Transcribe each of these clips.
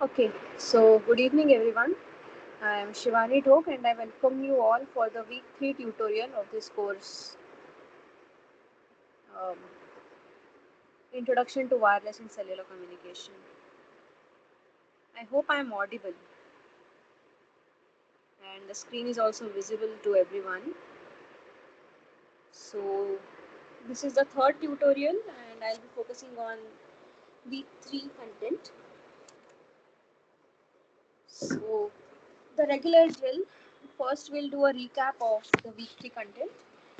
Okay, so good evening everyone. I am Shivani Dhok and I welcome you all for the week 3 tutorial of this course, um, Introduction to Wireless and Cellular Communication. I hope I am audible and the screen is also visible to everyone. So this is the third tutorial and I'll be focusing on week 3 content. So the regular drill, first we'll do a recap of the week 3 content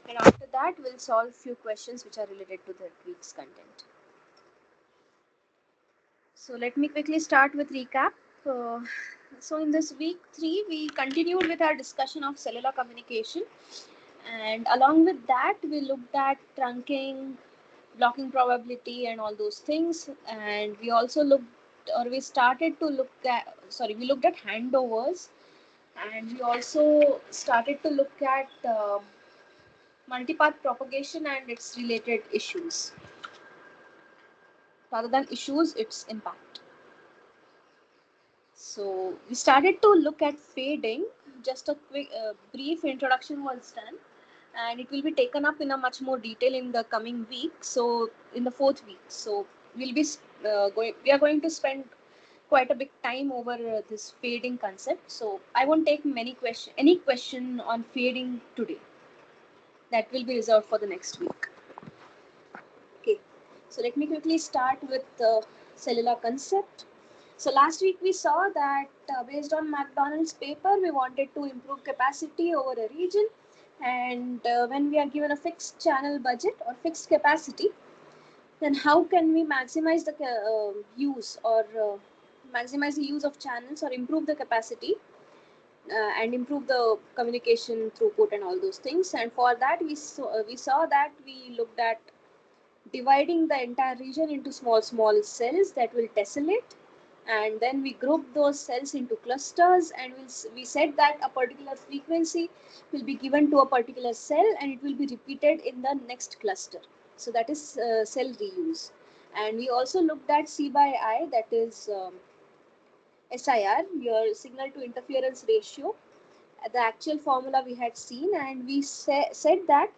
and after that we'll solve few questions which are related to that week's content. So let me quickly start with recap. Uh, so in this week 3, we continued with our discussion of cellular communication, and along with that, we looked at trunking, blocking probability, and all those things. And we also we started to we looked at handovers, and we also started to look at multipath propagation and its related issues. Rather than issues, its impact. So we started to look at fading. Just a quick, brief introduction was done, and it will be taken up in a much more detail in the coming week. So in the fourth week, so we'll be we are going to spend quite a big time over this fading concept. So I won't take any question on fading today. That will be reserved for the next week. Okay. So let me quickly start with the cellular concept. So last week we saw that based on McDonald's paper, we wanted to improve capacity over a region, and when we are given a fixed channel budget or fixed capacity, then how can we maximize the use or maximize the use of channels or improve the capacity and improve the communication throughput and all those things. And for that we saw that we looked at dividing the entire region into small cells that will tessellate, and then we group those cells into clusters, and we said that a particular frequency will be given to a particular cell and it will be repeated in the next cluster. So that is cell reuse. And we also looked at C by I, that is SIR, your signal to interference ratio, the actual formula we had seen, and we said that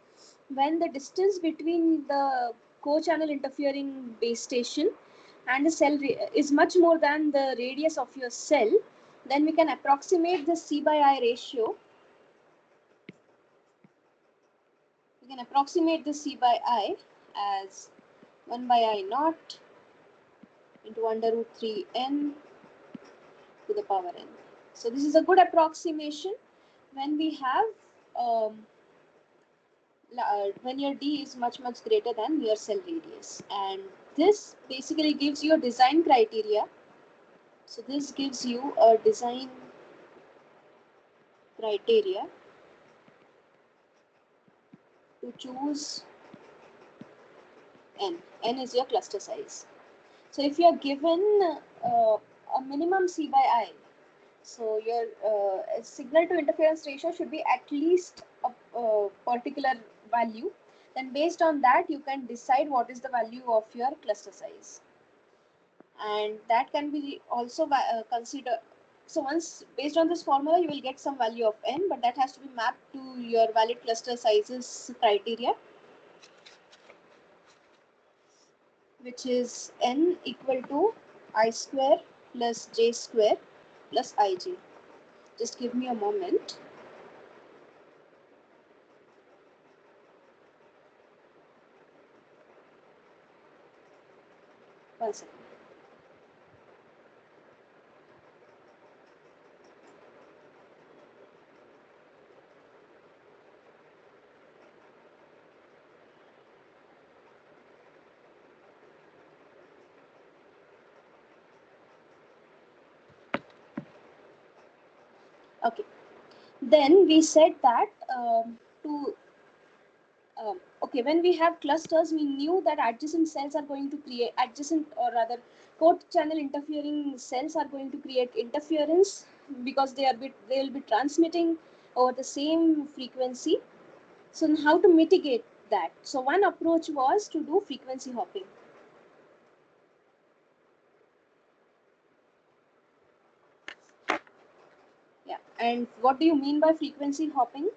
when the distance between the co-channel interfering base station and the cell is much more than the radius of your cell, then we can approximate the C by I ratio. We can approximate the C by I as 1 by I naught into under root 3n to the power n. So this is a good approximation when we have when your d is much greater than your cell radius, and this basically gives you a design criteria. So this gives you a design criteria to choose n is your cluster size. So if you are given a minimum C by I, so your signal to interference ratio should be at least a particular value. Then based on that, you can decide what is the value of your cluster size. And that can be also considered. So once based on this formula, you will get some value of n, but that has to be mapped to your valid cluster sizes criteria, which is n equal to I square plus j square plus ij. Just give me a moment. One second. Okay. Then we said that okay, when we have clusters, we knew that adjacent cells are going to create or rather co-channel interfering cells are going to create interference because they will be transmitting over the same frequency. So how to mitigate that? So one approach was to do frequency hopping. And what do you mean by frequency hopping?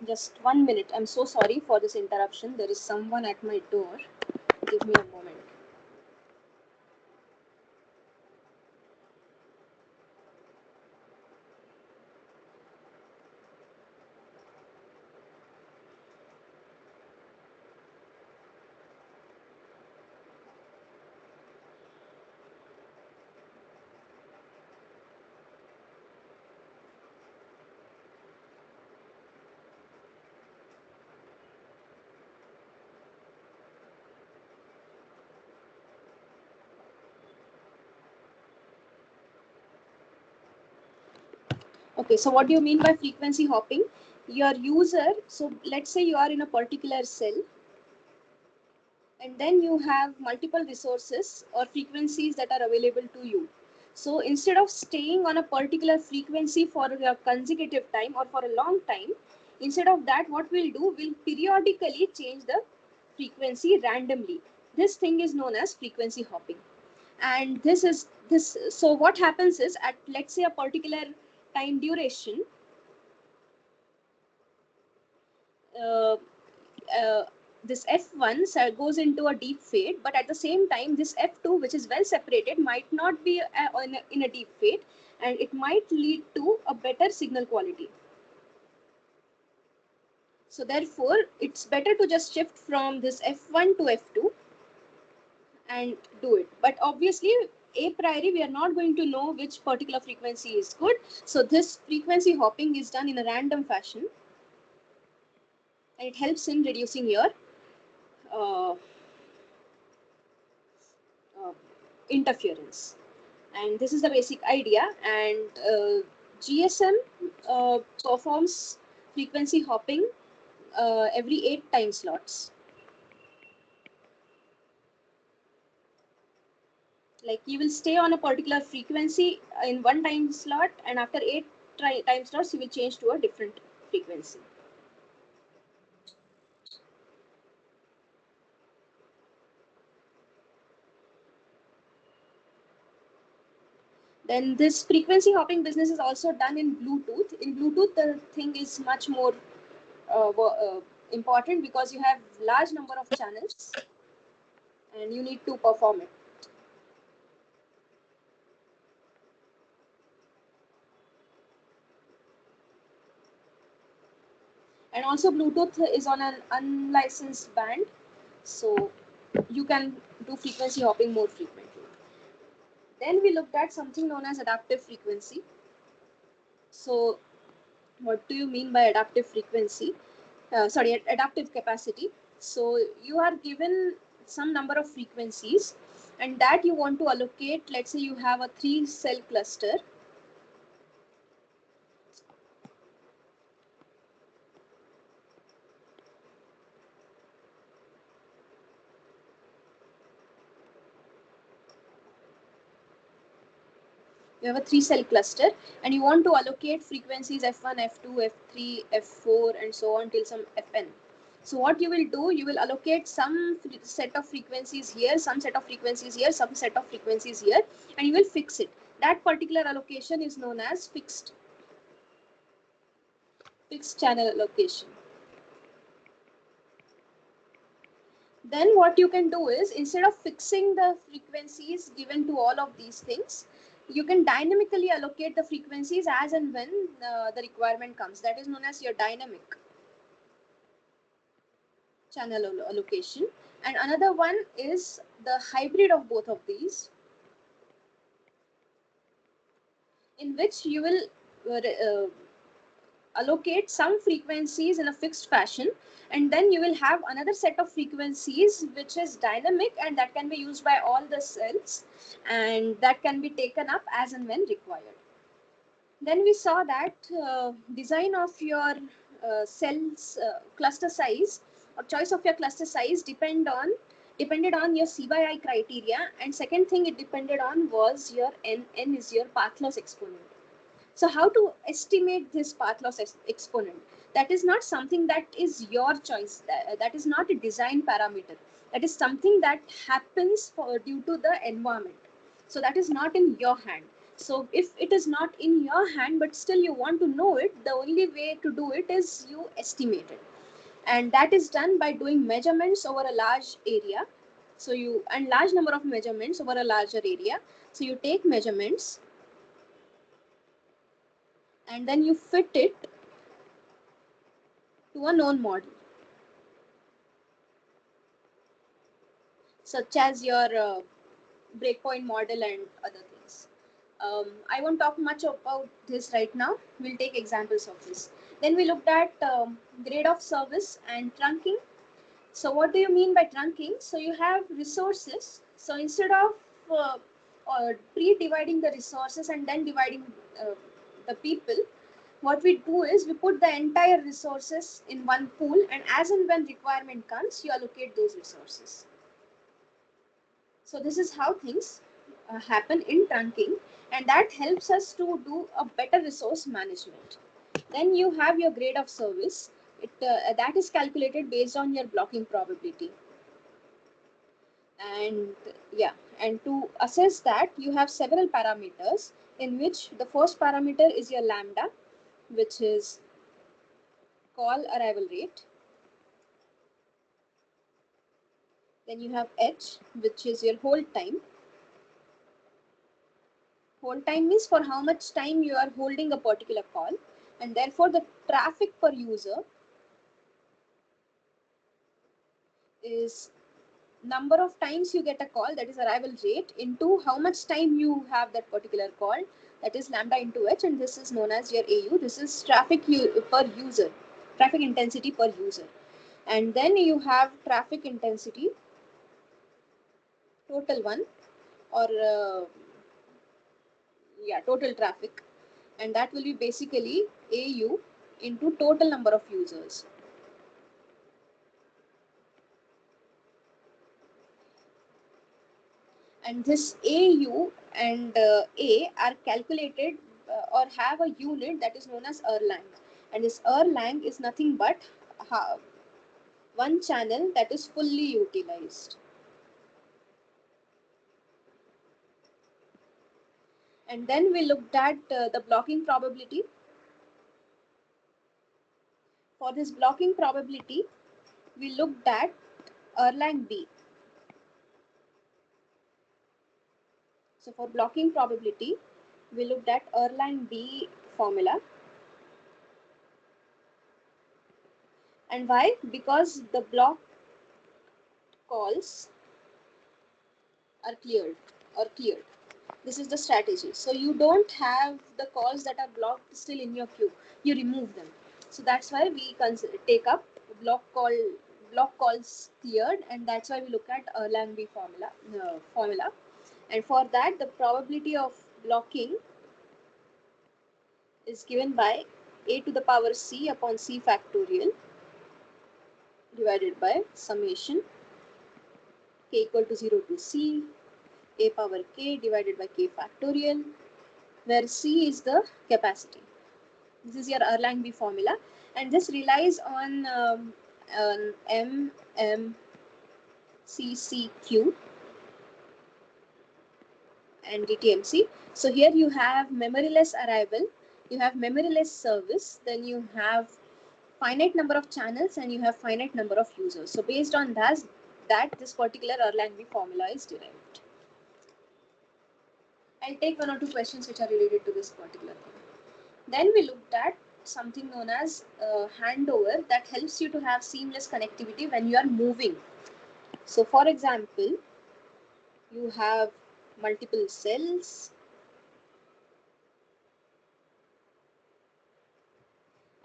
Just 1 minute. I'm so sorry for this interruption. There is someone at my door. Give me a moment. Okay, so what do you mean by frequency hopping? Your user, so let's say you are in a particular cell, and then you have multiple resources or frequencies that are available to you. So instead of staying on a particular frequency for a consecutive time or for a long time, instead of that, what we'll do, we'll periodically change the frequency randomly. This thing is known as frequency hopping. And so what happens is, at let's say a particular time duration, uh, uh, this F1 goes into a deep fade, but at the same time, this F2, which is well separated, might not be in a deep fade, and it might lead to a better signal quality. So therefore, it's better to just shift from this F1 to F2 and do it. But obviously, a priori, we are not going to know which particular frequency is good. So this frequency hopping is done in a random fashion, and it helps in reducing your uh, uh, interference. And this is the basic idea. And GSM performs frequency hopping every 8 time slots. Like, you will stay on a particular frequency in one time slot, and after 8 time slots you will change to a different frequency. Then this frequency hopping business is also done in Bluetooth. In Bluetooth, the thing is much more important, because you have large number of channels and you need to perform it. And also Bluetooth is on an unlicensed band, so you can do frequency hopping more frequently. Then we looked at something known as adaptive frequency. So what do you mean by adaptive frequency? Adaptive capacity. So you are given some number of frequencies, and that you want to allocate. Let's say you have a 3-cell cluster. You have a 3-cell cluster, and you want to allocate frequencies F1, F2, F3, F4, and so on till some Fn. So what you will do, you will allocate some set of frequencies here, some set of frequencies here, some set of frequencies here, and you will fix it. That particular allocation is known as fixed channel allocation. Then what you can do is, instead of fixing the frequencies given to all of these things, you can dynamically allocate the frequencies as and when the requirement comes. That is known as your dynamic channel allocation. And another one is the hybrid of both of these, in which you will allocate some frequencies in a fixed fashion, and then you will have another set of frequencies which is dynamic, and that can be used by all the cells, and that can be taken up as and when required. Then we saw that design of your cells cluster size, or choice of your cluster size, depended on your C by I criteria, and second thing it depended on was your n is your path loss exponent. So how to estimate this path loss exponent? That is not something that is your choice. That is not a design parameter. That is something that happens due to the environment. So that is not in your hand. So if it is not in your hand but still you want to know it, the only way to do it is you estimate it, and that is done by doing measurements over a large area. So you, and large number of measurements over a larger area. So you take measurements and then you fit it to a known model, such as your breakpoint model and other things. I won't talk much about this right now. We'll take examples of this. Then we looked at grade of service and trunking. So what do you mean by trunking? So you have resources. So instead of pre-dividing the resources and then dividing the people, what we do is we put the entire resources in one pool, and as and when requirement comes, you allocate those resources. So this is how things happen in trunking, and that helps us to do a better resource management. Then you have your grade of service. That is calculated based on your blocking probability. And yeah, and to assess that, you have several parameters, in which the first parameter is your lambda, which is call arrival rate. Then you have h, which is your hold time. Hold time means for how much time you are holding a particular call, and therefore the traffic per user is number of times you get a call, that is arrival rate, into how much time you have that particular call, that is lambda into h, and this is known as your AU. This is traffic per user, traffic intensity per user. And then you have traffic intensity total one, or total traffic, and that will be basically AU into total number of users. And this AU and A are calculated or have a unit that is known as Erlang, and this Erlang is nothing but one channel that is fully utilized. And then we looked at the blocking probability. For this blocking probability, we looked at Erlang B. So for blocking probability, we looked at Erlang B formula. And why? Because the block calls are cleared or cleared. This is the strategy. So you don't have the calls that are blocked still in your queue. You remove them. So that's why we take up block calls cleared, and that's why we look at Erlang B formula. And for that, the probability of blocking is given by a to the power c upon c factorial divided by summation k equal to 0 to c a power k divided by k factorial, where c is the capacity. This is your Erlang B formula, and this relies on MMCCQ and DTMC. So here you have memoryless arrival, you have memoryless service, then you have finite number of channels, and you have finite number of users. So based on that this particular Erlang B formula is derived. I'll take one or two questions which are related to this particular thing. Then we looked at something known as handover, that helps you to have seamless connectivity when you are moving. So for example, you have multiple cells,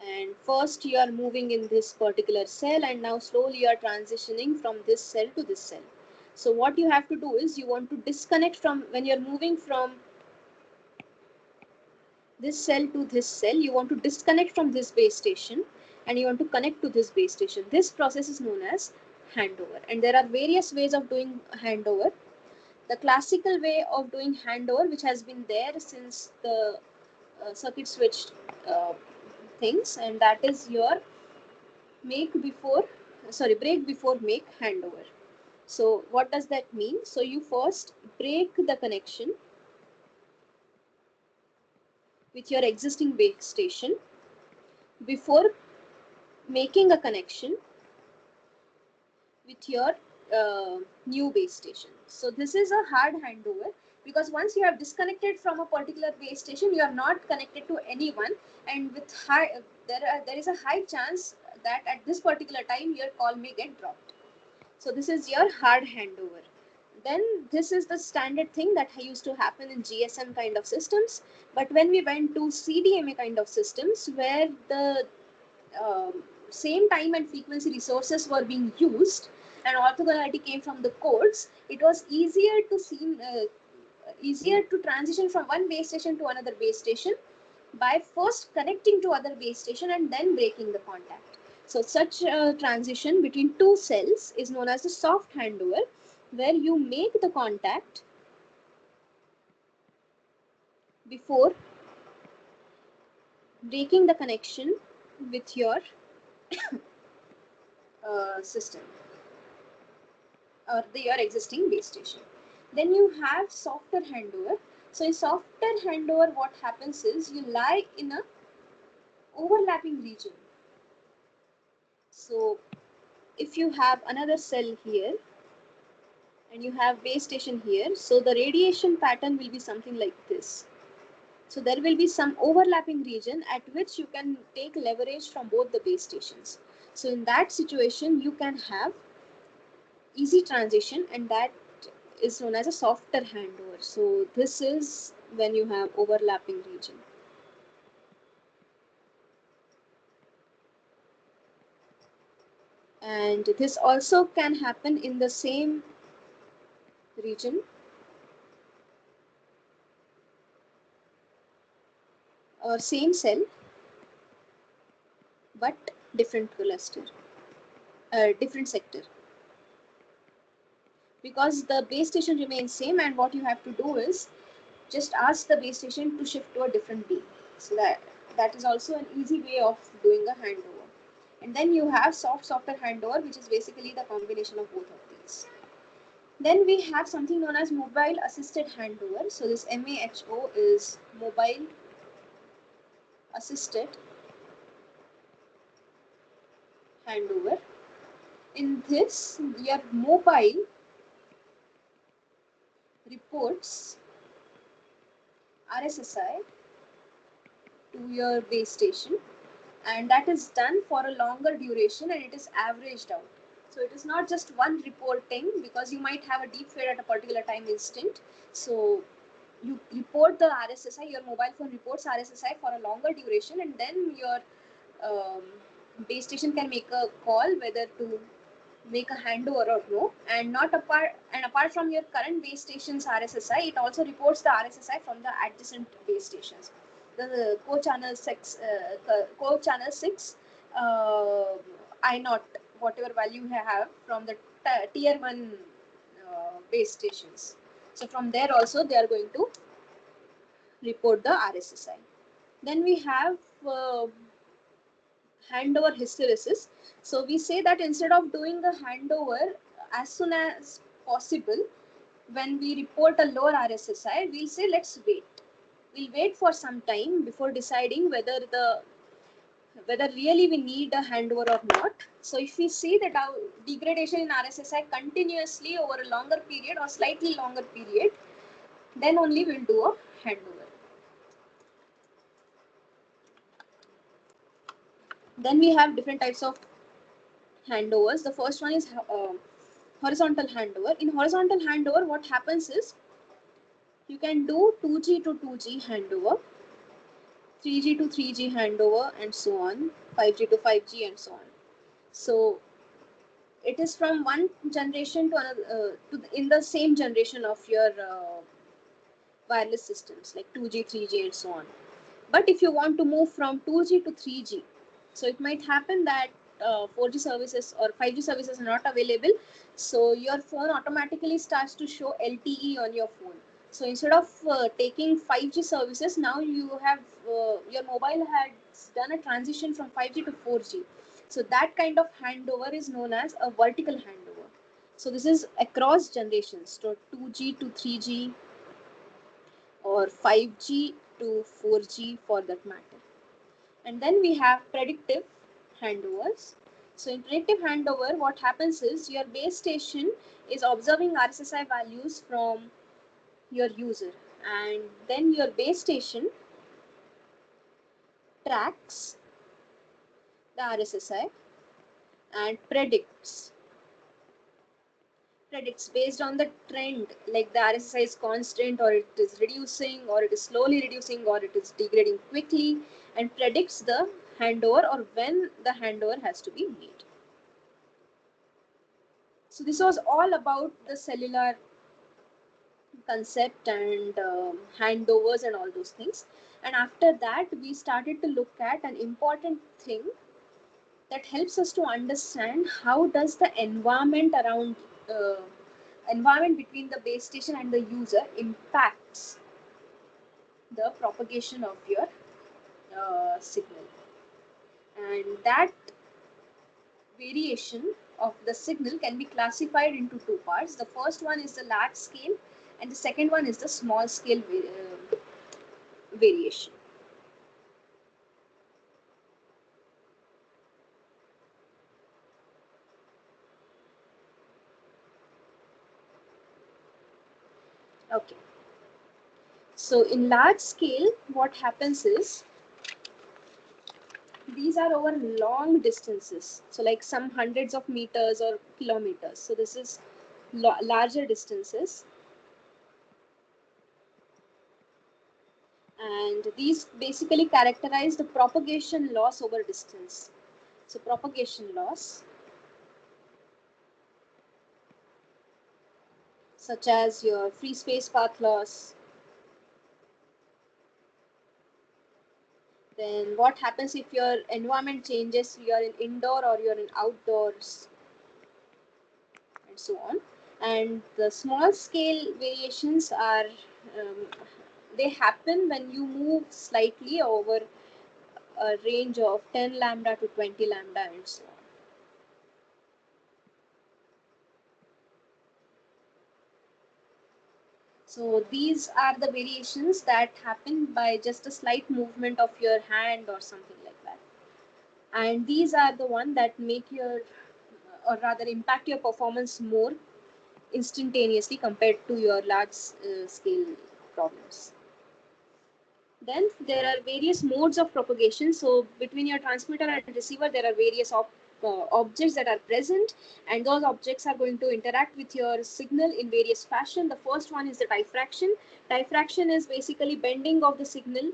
and first you are moving in this particular cell, and now slowly you are transitioning from this cell to this cell. So what you have to do is you want to disconnect from, when you're moving from this cell to this cell, you want to disconnect from this base station and you want to connect to this base station. This process is known as handover, and there are various ways of doing handover. The classical way of doing handover, which has been there since the circuit switched things, and that is your break before make handover. So what does that mean? So you first break the connection with your existing base station before making a connection with your new base station. So this is a hard handover, because once you have disconnected from a particular base station, you are not connected to anyone, and with there is a high chance that at this particular time your call may get dropped. So this is your hard handover. Then this is the standard thing that used to happen in GSM kind of systems. But when we went to CDMA kind of systems, where the same time and frequency resources were being used and orthogonality came from the codes, it was easier to transition from one base station to another base station by first connecting to other base station and then breaking the contact. So such a transition between two cells is known as the soft handover, where you make the contact before breaking the connection with your system or your existing base station. Then you have softer handover. So in softer handover, what happens is you lie in a overlapping region. So if you have another cell here and you have base station here, so the radiation pattern will be something like this. So there will be some overlapping region at which you can take leverage from both the base stations. So in that situation, you can have easy transition, and that is known as a softer handover. So this is when you have overlapping region. And this also can happen in the same region or same cell, but different cluster, different sector. Because the base station remains same, and what you have to do is just ask the base station to shift to a different beam. So that is also an easy way of doing a handover. And then you have softer handover, which is basically the combination of both of these. Then we have something known as mobile assisted handover. So this MAHO is mobile assisted handover. In this, your mobile reports RSSI to your base station, and that is done for a longer duration, and it is averaged out. So it is not just one reporting, because you might have a deep fade at a particular time instant. So you report the RSSI, your mobile phone reports RSSI for a longer duration, and then your base station can make a call whether to make a handover or no. And apart from your current base station's RSSI, it also reports the RSSI from the adjacent base stations. The co-channel 6, I naught, whatever value you have from the tier 1 base stations. So from there also they are going to report the RSSI. Then we have handover hysteresis. So we say that instead of doing the handover as soon as possible, when we report a lower RSSI, we'll say let's wait. We'll wait for some time before deciding whether really we need a handover or not. So if we see that our degradation in RSSI continuously over a longer period or slightly longer period, then only we'll do a handover. Then we have different types of handovers. The first one is horizontal handover. In horizontal handover, what happens is you can do 2G to 2G handover, 3G to 3G handover, and so on, 5G to 5G, and so on. So it is from one generation to another, in the same generation of your wireless systems, like 2G, 3G, and so on. But if you want to move from 2G to 3G, so it might happen that 4G services or 5G services are not available. So your phone automatically starts to show LTE on your phone. So instead of taking 5G services, now you have your mobile has done a transition from 5G to 4G. So that kind of handover is known as a vertical handover. So this is across generations, so 2G to 3G or 5G to 4G for that matter. And then we have predictive handovers. So in predictive handover, what happens is your base station is observing RSSI values from your user, and then your base station tracks the RSSI and predicts based on the trend, like the RSSI is constant or it is reducing or it is slowly reducing or it is degrading quickly, and predicts the handover or when the handover has to be made. So this was all about the cellular concept and handovers and all those things. And after that, we started to look at an important thing that helps us to understand how does the uh, environment between the base station and the user impacts the propagation of your signal. And that variation of the signal can be classified into two parts. The first one is the large scale and the second one is the small scale variation. Okay. So in large scale, what happens is these are over long distances. So like some hundreds of meters or kilometers. So this is larger distances. And these basically characterize the propagation loss over distance. So propagation loss, such as your free space path loss. Then what happens if your environment changes, you are in indoor or you are in outdoors, and so on. And the small scale variations are, um, they happen when you move slightly over a range of 10 lambda to 20 lambda and so on. So these are the variations that happen by just a slight movement of your hand or something like that. And these are the one that make your, or rather impact your performance more instantaneously compared to your large scale problems. Then there are various modes of propagation. So between your transmitter and receiver, there are various objects that are present, and those objects are going to interact with your signal in various fashion. The first one is the diffraction. Diffraction is basically bending of the signal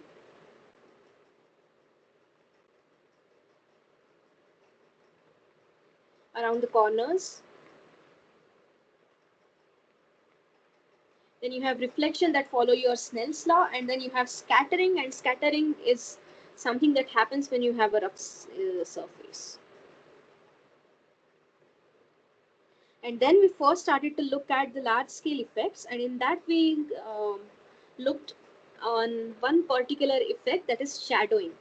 around the corners. Then you have reflection that follow your Snell's law, and then you have scattering, and scattering is something that happens when you have a rough surface. And then we first started to look at the large scale effects, and in that we looked on one particular effect, that is shadowing.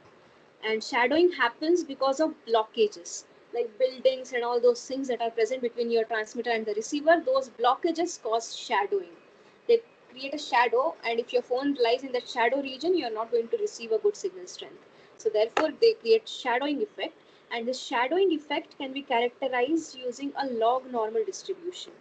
And shadowing happens because of blockages, like buildings and all those things that are present between your transmitter and the receiver. Those blockages cause shadowing. They create a shadow, and if your phone lies in that shadow region, you are not going to receive a good signal strength. So therefore they create shadowing effect, and this shadowing effect can be characterized using a log normal distribution.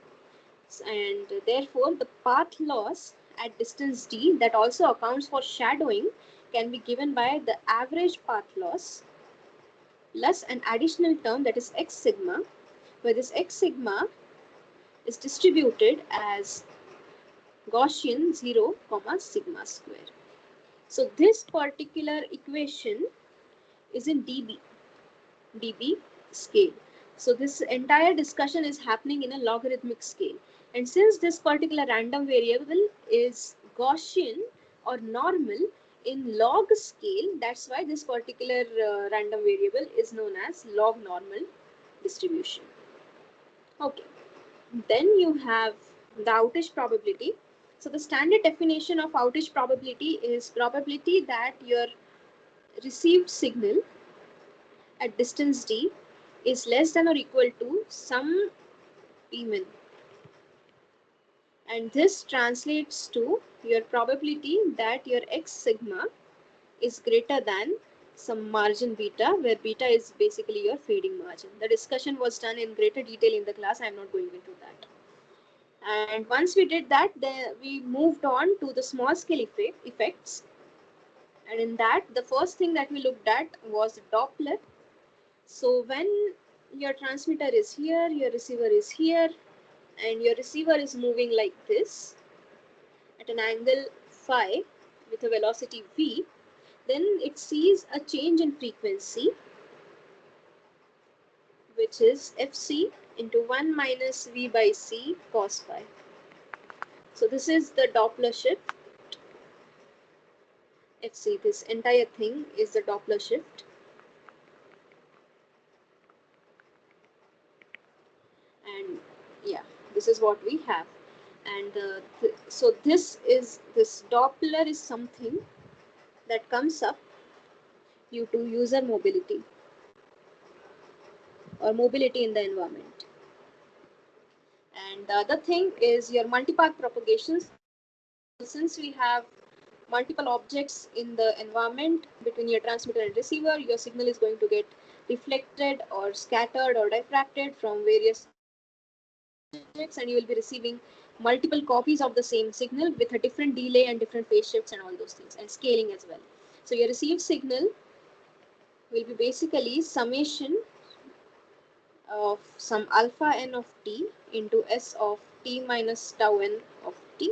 And therefore the path loss at distance d that also accounts for shadowing can be given by the average path loss plus an additional term, that is x sigma, where this x sigma is distributed as Gaussian 0, sigma square. So this particular equation is in dB scale. So this entire discussion is happening in a logarithmic scale. And since this particular random variable is Gaussian or normal in log scale, that's why this particular random variable is known as log normal distribution. Okay, then you have the outage probability. So the standard definition of outage probability is probability that your received signal at distance d is less than or equal to some p min. And this translates to your probability that your x sigma is greater than some margin beta, where beta is basically your fading margin. The discussion was done in greater detail in the class. I'm not going into that. And once we did that, then we moved on to the small scale effects. And in that, the first thing that we looked at was Doppler. So when your transmitter is here, your receiver is here, and your receiver is moving like this at an angle phi with a velocity v, then it sees a change in frequency, which is fc into 1 minus v by c cos phi. So this is the Doppler shift. Fc, this entire thing is the Doppler shift. And yeah, this is what we have. And so this Doppler is something that comes up due to user mobility or mobility in the environment. And the other thing is your multipath propagations. Since we have multiple objects in the environment between your transmitter and receiver, your signal is going to get reflected or scattered or diffracted from various objects, and you will be receiving multiple copies of the same signal with a different delay and different phase shifts and all those things, and scaling as well. So your received signal will be basically summation of some alpha n of t into s of t minus tau n of t,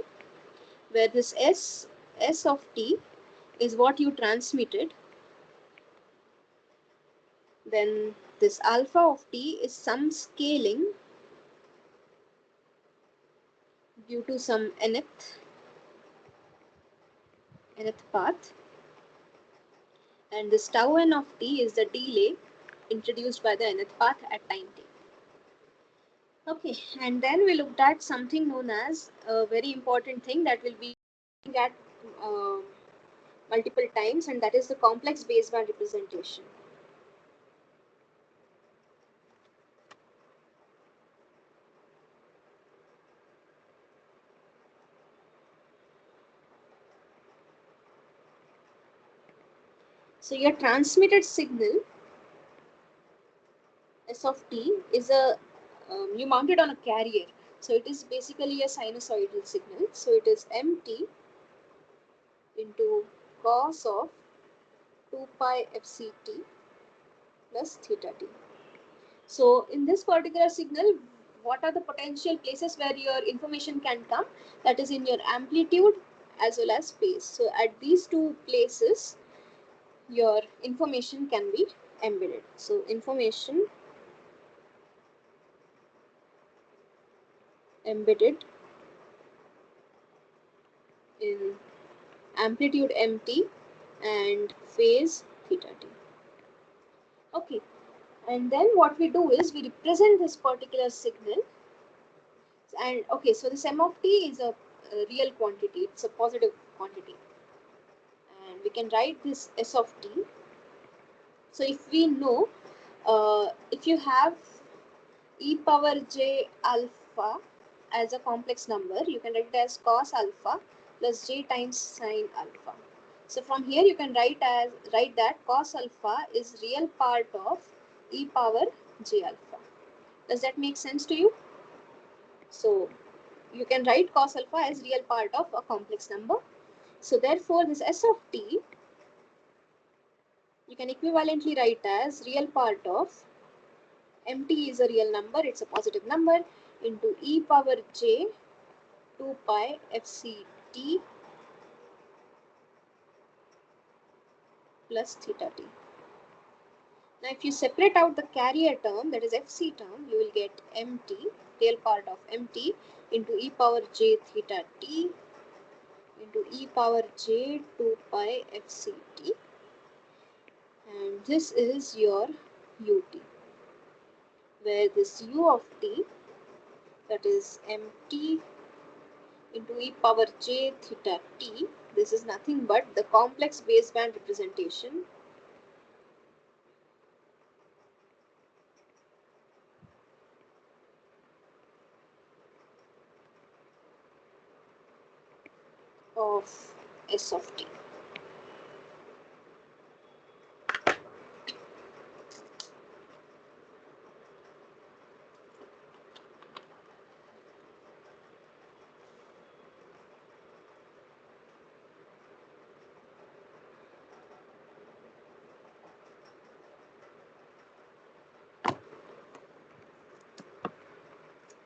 where this s of t is what you transmitted. Then this alpha of t is some scaling due to some nth path, and this tau n of t is the delay introduced by the nth path at time t. Okay, and then we looked at something known as a very important thing that will be looking at multiple times, and that is the complex baseband representation. So your transmitted signal S of t is you mount it on a carrier. So it is basically a sinusoidal signal. So it is mt into cos of 2 pi fct plus theta t. So in this particular signal, what are the potential places where your information can come? That is in your amplitude as well as phase. So at these two places, your information can be embedded. So information embedded in amplitude mt and phase theta t. Okay, and then what we do is we represent this particular signal. And okay, so this m of t is a real quantity, it's a positive quantity, and we can write this s of t. So if we know, if you have e power j alpha as a complex number, you can write it as cos alpha plus j times sin alpha. So from here you can write that cos alpha is real part of e power j alpha. Does that make sense to you? So you can write cos alpha as real part of a complex number. So therefore this s of t you can equivalently write as real part of mt is a real number, it's a positive number, into e power j 2 pi fct plus theta t. Now if you separate out the carrier term, that is fc term, you will get mt, real part of mt, into e power j theta t into e power j 2 pi fct, and this is your ut, where this u of t, that is mt into e power j theta t, this is nothing but the complex baseband representation of S of t.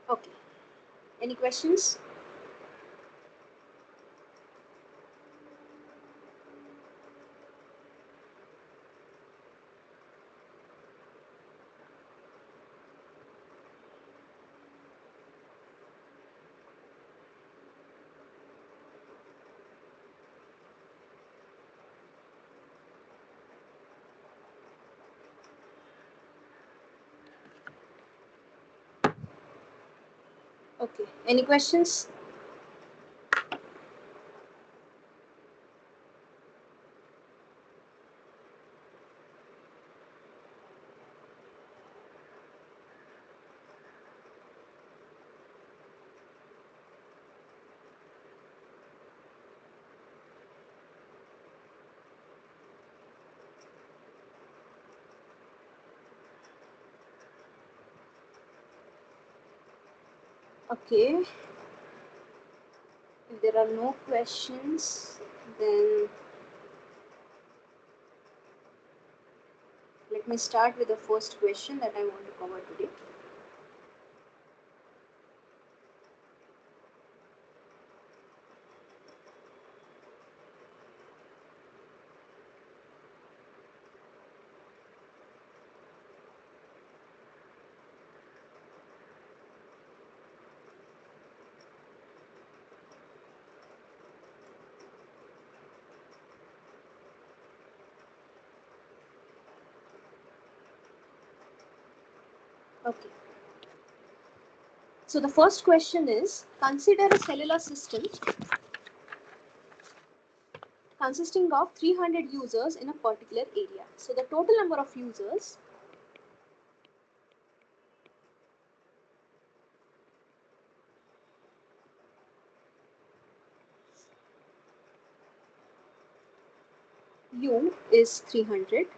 Okay. Any questions? Okay. Any questions? Okay. If there are no questions, then let me start with the first question that I want to cover today. Okay. So the first question is, consider a cellular system consisting of 300 users in a particular area. So the total number of users U is 300.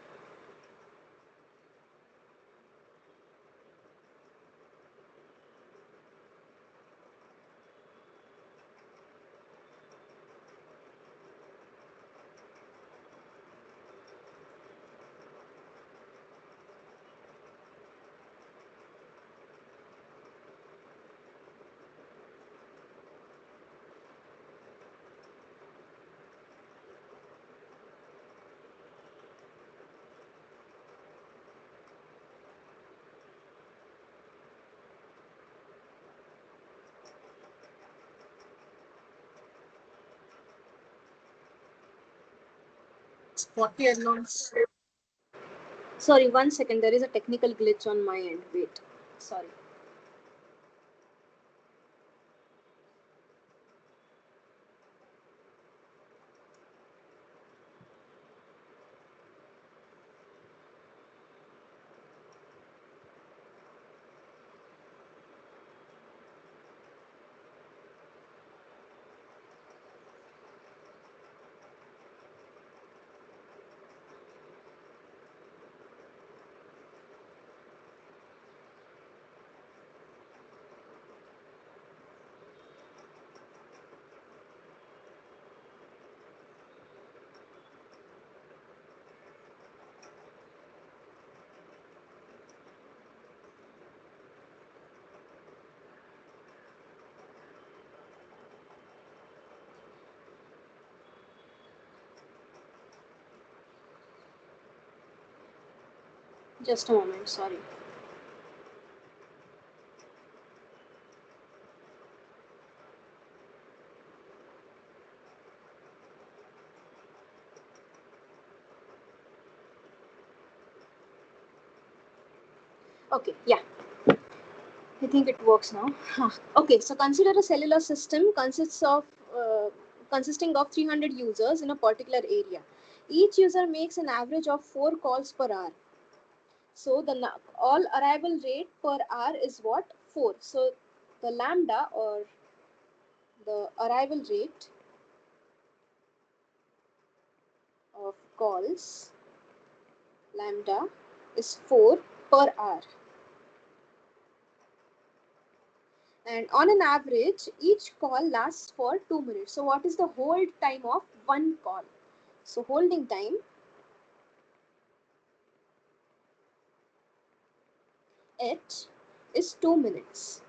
Sorry, 1 second. There is a technical glitch on my end. Wait. Sorry. Just a moment. Sorry. Okay. Yeah. I think it works now. Okay. So consider a cellular system consisting of 300 users in a particular area. Each user makes an average of 4 calls per hour. So the all arrival rate per hour is what? 4. So the lambda, or the arrival rate, calls, lambda, is 4 per hour. And on an average, each call lasts for 2 minutes. So what is the hold time of one call? So holding time, H, is 2 minutes.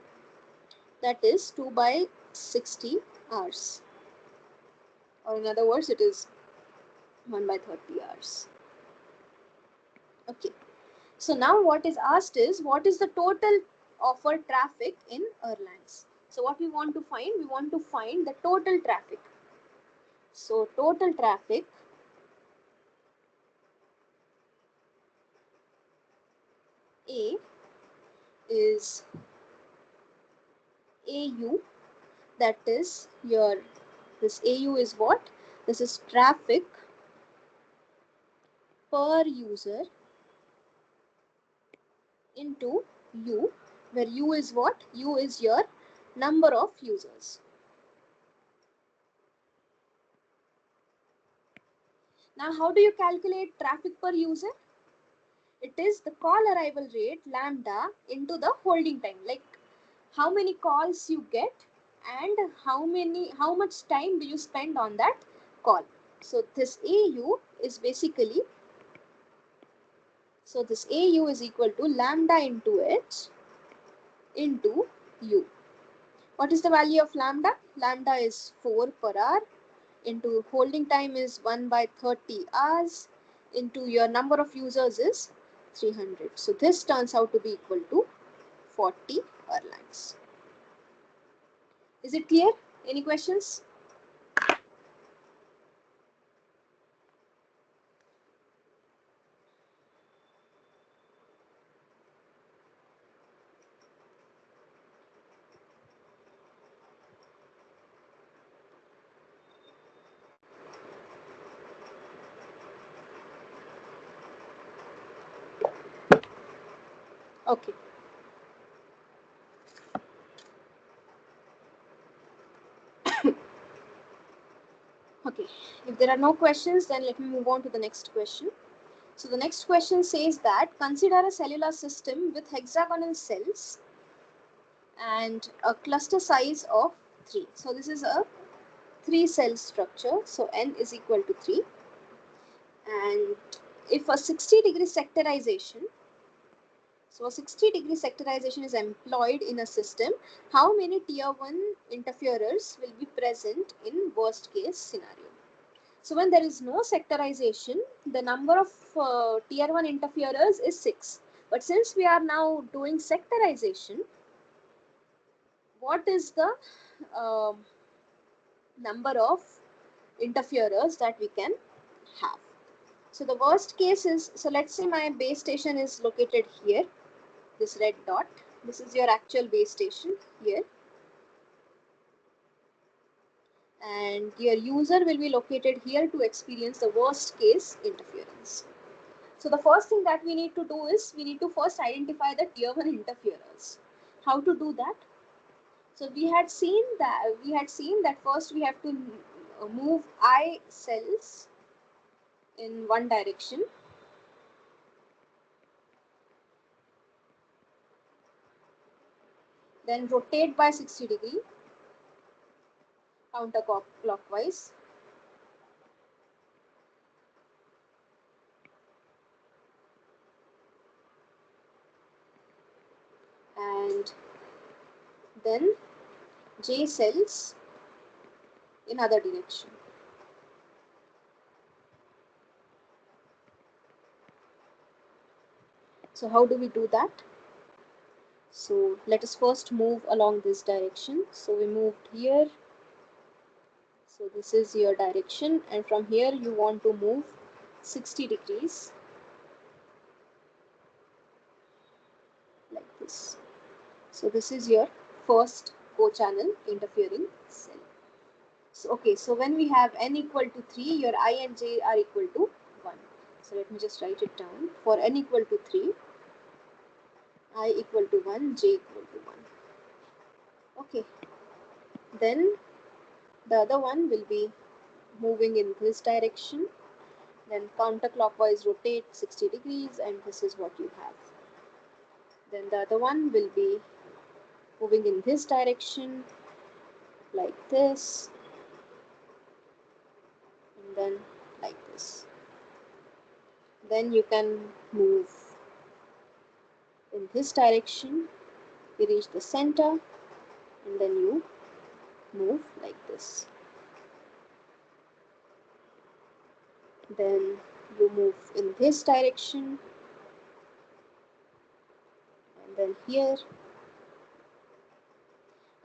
That is 2 by 60 hours. Or in other words, it is 1 by 30 hours. Okay. So now what is asked is, what is the total offered traffic in Erlangs? So what we want to find? We want to find the total traffic. So total traffic A is AU, that is your, this AU is what? This is traffic per user into U, where U is what? U is your number of users. Now how do you calculate traffic per user? It is the call arrival rate lambda into the holding time, like how many calls you get and how much time do you spend on that call. So this AU is basically, so this AU is equal to lambda into H into U. What is the value of lambda? Lambda is 4 per hour into holding time is 1 by 30 hours into your number of users is 300. So this turns out to be equal to 40 Erlangs. Is it clear? Any questions? Okay. Okay. If there are no questions, then let me move on to the next question. So the next question says that consider a cellular system with hexagonal cells and a cluster size of 3. So this is a 3-cell structure. So n is equal to 3. And if a 60-degree sectorization, so a 60-degree sectorization is employed in a system, how many tier 1 interferers will be present in worst case scenario? So when there is no sectorization, the number of tier 1 interferers is 6. But since we are now doing sectorization, what is the number of interferers that we can have? So the worst case is, so let's say my base station is located here, this red dot. This is your actual base station here. And your user will be located here to experience the worst case interference. So the first thing that we need to do is, we need to first identify the tier 1 interferers. How to do that? So we had seen that first we have to move I cells in one direction. Then rotate by 60 degree counterclockwise. And then J cells in other direction. So how do we do that? So let us first move along this direction. So we moved here. So this is your direction, and from here you want to move 60 degrees like this. So this is your first co-channel interfering cell. So okay, so when we have n equal to 3, your I and j are equal to 1. So let me just write it down. For n equal to 3, I equal to 1, j equal to 1. Okay, then the other one will be moving in this direction, Then counterclockwise rotate 60 degrees, and this is what you have. Then the other one will be moving in this direction like this, and then like this. Then you can move in this direction, you reach the center, and then you move like this. Then you move in this direction, and then here,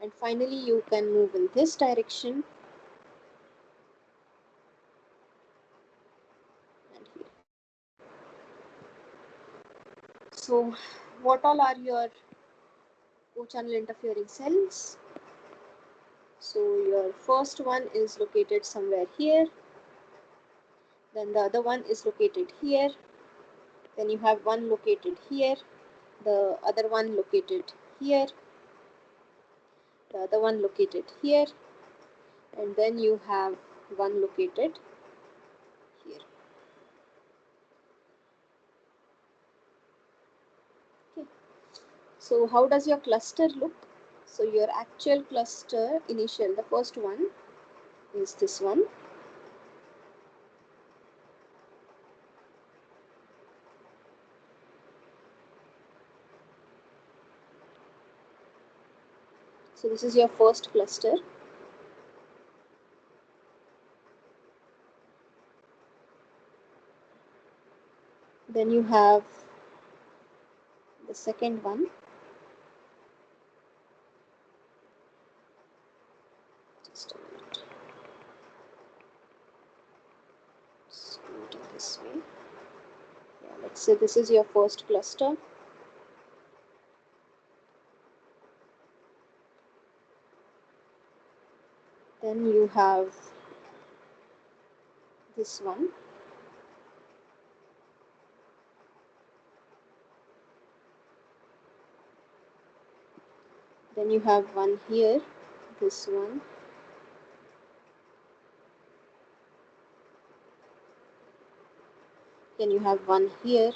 and finally you can move in this direction and here. So what all are your co-channel interfering cells? So your first one is located somewhere here, then the other one is located here, then you have one located here, the other one located here, the other one located here, and then you have one located here. Okay. So how does your cluster look? So your actual cluster initial, the first one is this one. So this is your first cluster. Then you have the second one. Just a minute. Let's do it in this way. Yeah, let's say this is your first cluster. Then you have this one. Then you have one here, this one. Then you have one here.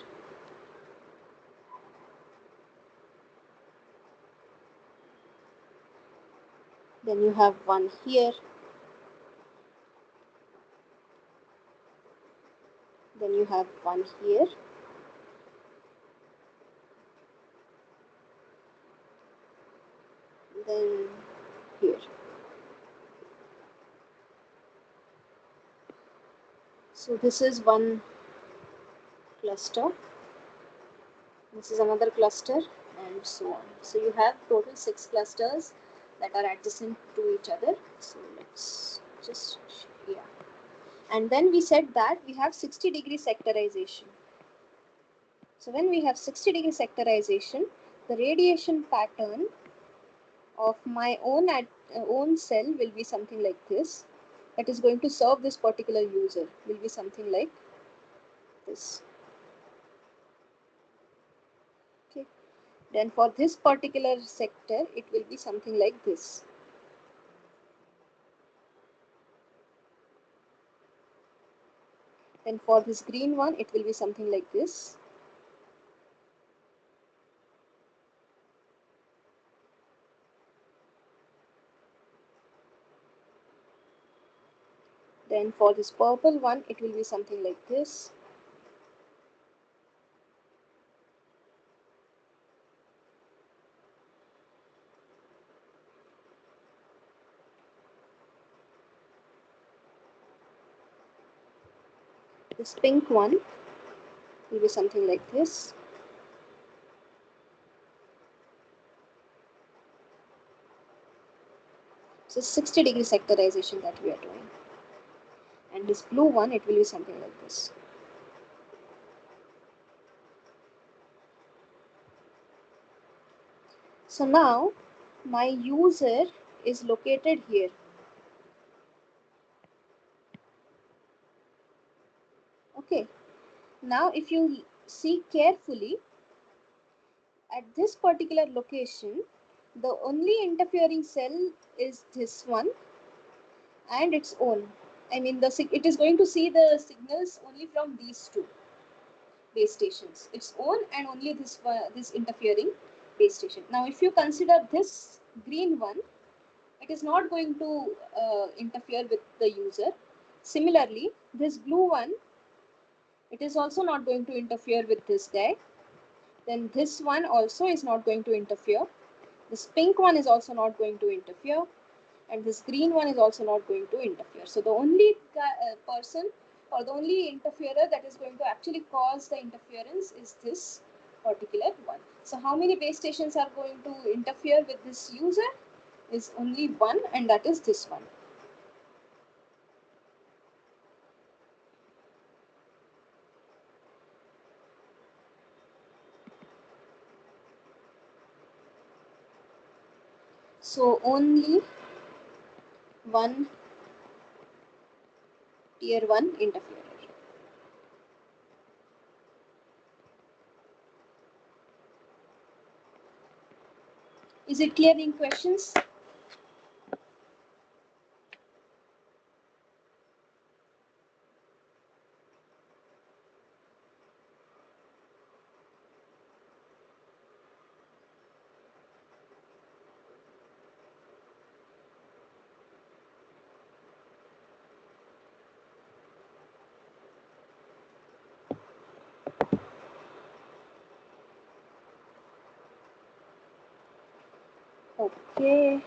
Then you have one here. Then you have one here. Then here. So this is one cluster. This is another cluster, and so on. So you have total 6 clusters that are adjacent to each other. So let's just, yeah. And then we said that we have 60-degree sectorization. So when we have 60-degree sectorization, the radiation pattern of my own cell will be something like this. That is going to serve this particular user will be something like this. Okay. Then for this particular sector, it will be something like this. Then for this green one, it will be something like this. Then for this purple one, it will be something like this. This pink one will be something like this. So 60-degree sectorization that we are doing. And this blue one, it will be something like this. So now my user is located here. Okay. Now if you see carefully, at this particular location, the only interfering cell is this one and its own. I mean, it is going to see the signals only from these two base stations, its own and only this interfering base station. Now, if you consider this green one, it is not going to interfere with the user. Similarly, this blue one, it is also not going to interfere with this guy. Then this one also is not going to interfere. This pink one is also not going to interfere, and this green one is also not going to interfere. So the only person or the only interferer that is going to actually cause the interference is this particular one. So how many base stations are going to interfere with this user? Is only one, and that is this one. So only one tier 1 interferer. Is it clear in questions? Okay.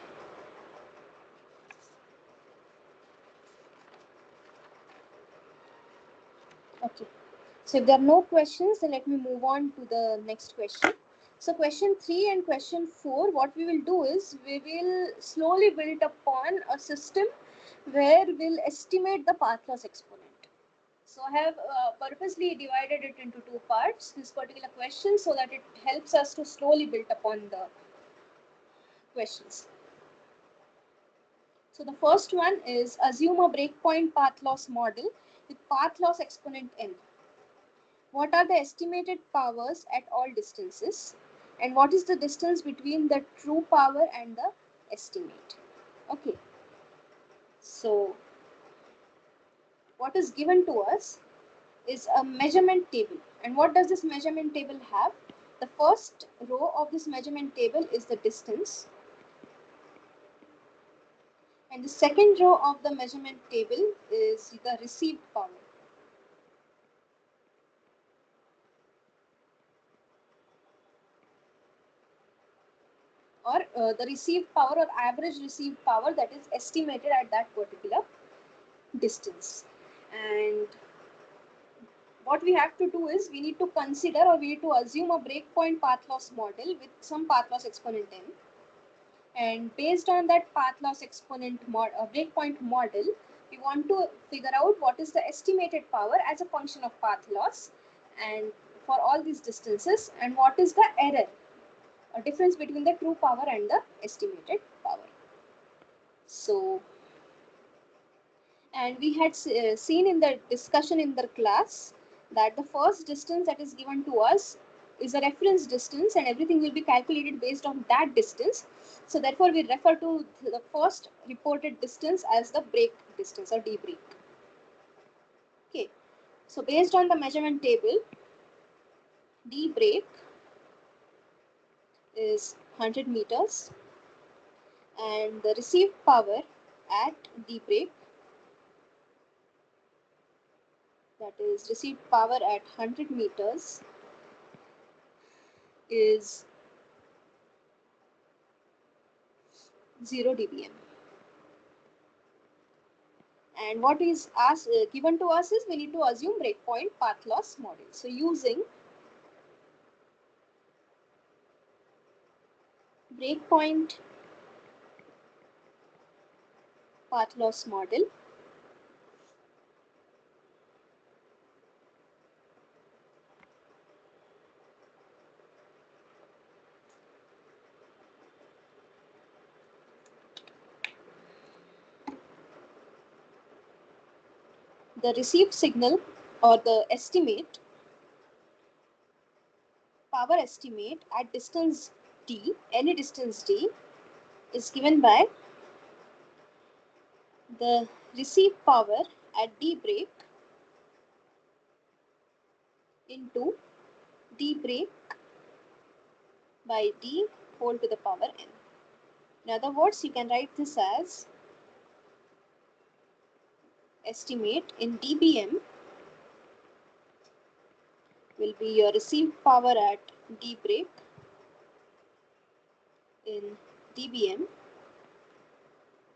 Okay. So if there are no questions, then let me move on to the next question. So question 3 and question 4, what we will do is we will slowly build upon a system where we'll estimate the path loss exponent. So I have purposely divided it into two parts, this particular question, so that it helps us to slowly build upon the questions. So the first one is assume a breakpoint path loss model with path loss exponent n. What are the estimated powers at all distances? And what is the distance between the true power and the estimate? Okay. So what is given to us is a measurement table. And what does this measurement table have? The first row of this measurement table is the distance. And the second row of the measurement table is the received power. Or the received power or average received power that is estimated at that particular distance. And what we have to do is we need to consider or we need to assume a breakpoint path loss model with some path loss exponent n. And based on that path loss exponent breakpoint model, we want to figure out what is the estimated power as a function of path loss and for all these distances, and what is the error, a difference between the true power and the estimated power. So, and we had seen in the discussion in the class that the first distance that is given to us is a reference distance and everything will be calculated based on that distance. So therefore we refer to the first reported distance as the break distance or D break. Okay, so based on the measurement table, D break is 100 meters and the received power at D break, that is received power at 100 meters, is 0 dBm. And what is given to us is we need to assume breakpoint path loss model. So using breakpoint path loss model, the received signal or the estimate, power estimate at distance d, any distance d, is given by the received power at D break into D break by D whole to the power n. In other words, you can write this as estimate in dBm will be your received power at D break in dBm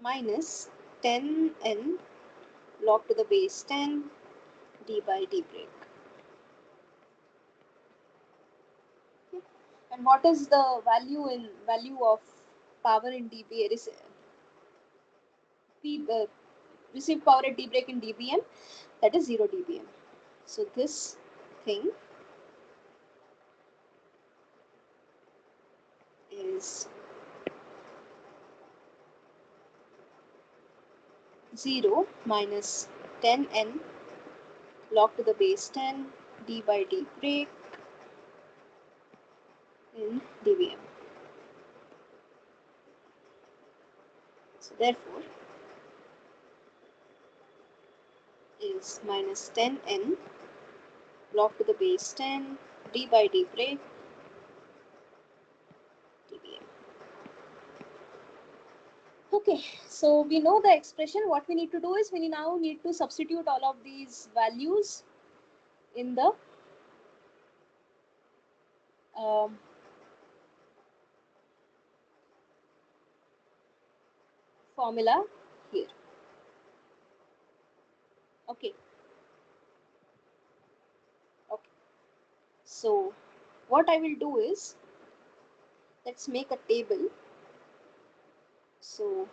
minus 10n log to the base 10 d by D break. Okay. And what is the value of power in dBm? Received power at D break in dBm, that is 0 dBm. So this thing is 0 minus 10n log to the base 10 d by D break in dBm. So therefore is minus 10n log to the base 10 d by D break dBm. Okay, so we know the expression. What we need to do is we now need to substitute all of these values in the formula here. Okay. Okay. So what I will do is, let's make a table. So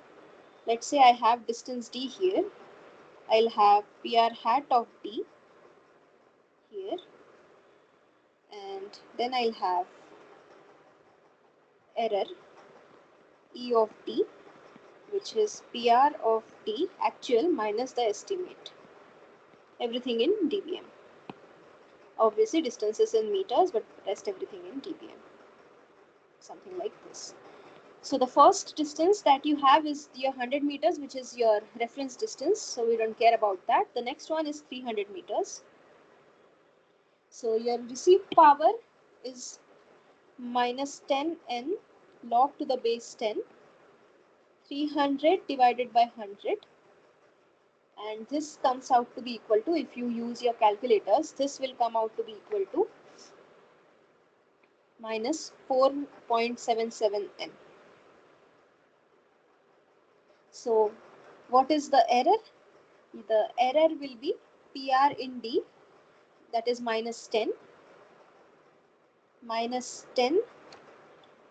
let's say I have distance D here. I'll have PR hat of D here, and then I'll have error E of D, which is PR of D actual minus the estimate. Everything in dBm. Obviously distance is in meters, but rest everything in dBm. Something like this. So the first distance that you have is your 100 meters, which is your reference distance. So we don't care about that. The next one is 300 meters. So your received power is minus 10n log to the base 10. 300 divided by 100. And this comes out to be equal to, if you use your calculators, this will come out to be equal to minus 4.77 n. So what is the error? The error will be PR in D, that is minus 10 minus 10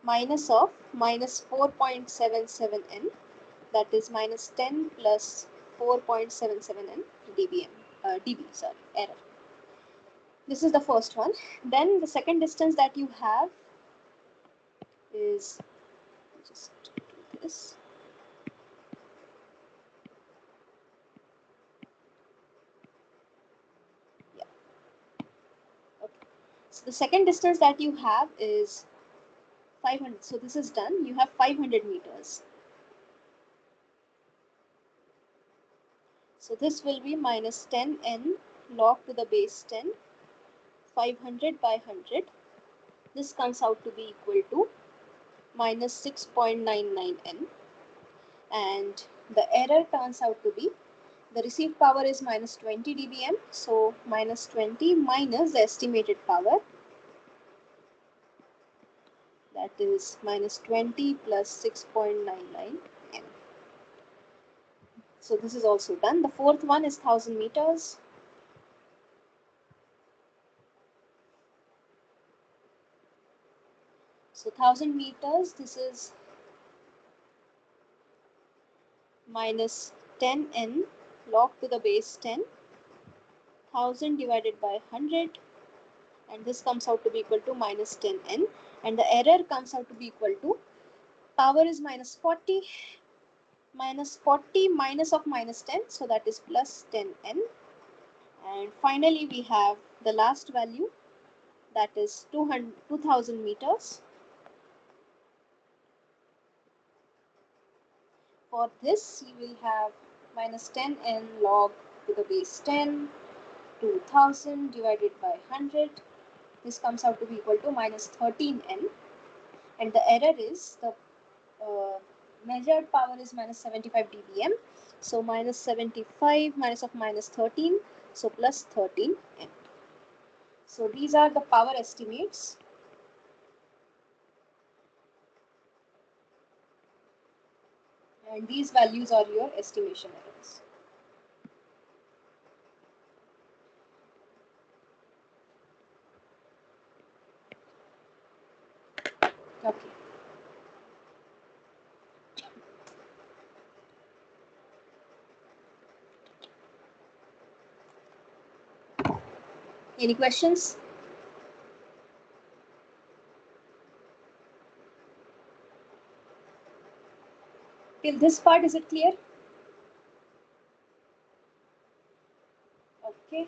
minus of minus 4.77 n, that is minus 10 plus 4.77 n dB, error. This is the first one. Then the second distance that you have is, just do this. Yeah. Okay. So the second distance that you have is 500. So this is done. You have 500 meters. So this will be minus 10n log to the base 10, 500 by 100. This comes out to be equal to minus 6.99 n. And the error turns out to be, the received power is minus 20 dBm. So minus 20 minus the estimated power, that is minus 20 plus 6.99 n. So this is also done. The fourth one is 1000 meters. So 1000 meters, this is minus 10n log to the base 10, 1000 divided by 100, and this comes out to be equal to minus 10n, and the error comes out to be equal to, power is minus 40 minus of minus 10, so that is plus 10n. And finally we have the last value, that is 2000 meters. For this you will have minus 10n log to the base 10, 2000 divided by 100. This comes out to be equal to minus 13n, and the error is the measured power is minus 75 dBm. So minus 75 minus of minus 13, so plus 13n. So these are the power estimates. And these values are your estimation errors. Okay. Any questions? Till this part, is it clear? Okay.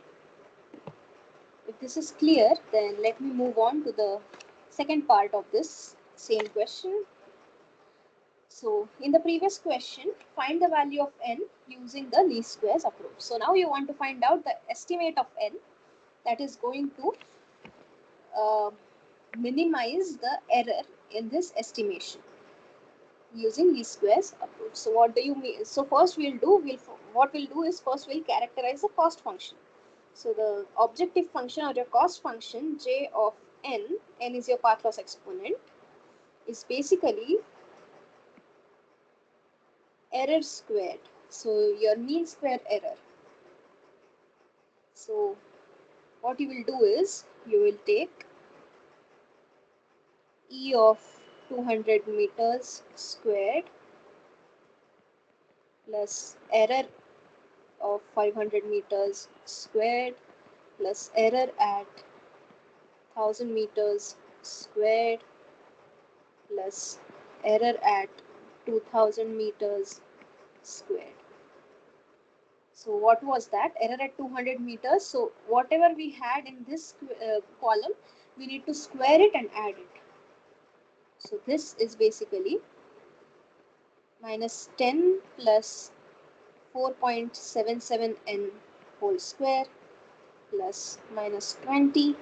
If this is clear, then let me move on to the second part of this same question. So in the previous question, find the value of n using the least squares approach. So now you want to find out the estimate of n that is going to minimize the error in this estimation using least squares approach. So what do you mean? So first what we'll do is first we'll characterize the cost function. So the objective function or your cost function j of n is your path loss exponent, is basically error squared. So your mean square error. So what you will do is you will take E of 200 meters squared plus error of 500 meters squared plus error at 1000 meters squared plus error at 2000 meters squared. So what was that? Error at 200 meters. So whatever we had in this column, we need to square it and add it. So this is basically minus 10 plus 4.77 n whole square plus minus 20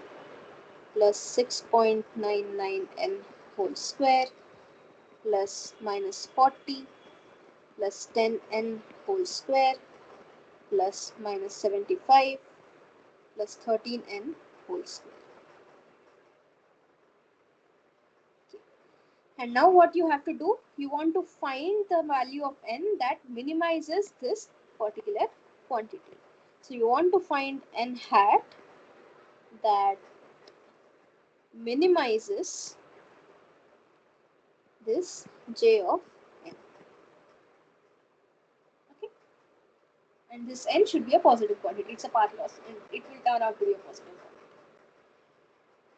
plus 6.99 n whole square plus minus 40 plus 10 n whole square plus minus 75 plus 13 n whole square. Okay. And now what you have to do, you want to find the value of n that minimizes this particular quantity. So you want to find n hat that minimizes this j of n. Okay, and this n should be a positive quantity. It's a path loss, and it will turn out to be a positive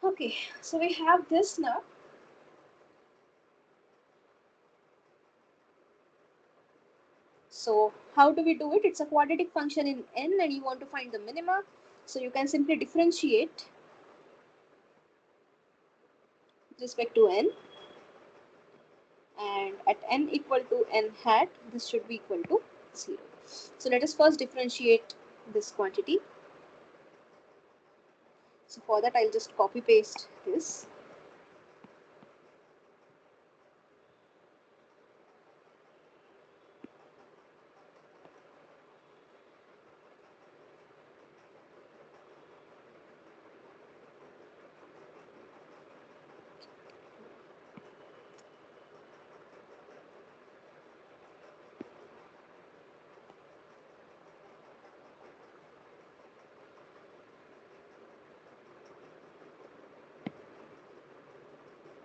quantity. Okay, so we have this now. So how do we do it? It's a quadratic function in n, and you want to find the minima. So you can simply differentiate with respect to n, and at n equal to n hat, this should be equal to 0. So let us first differentiate this quantity. So for that, I'll just copy paste this.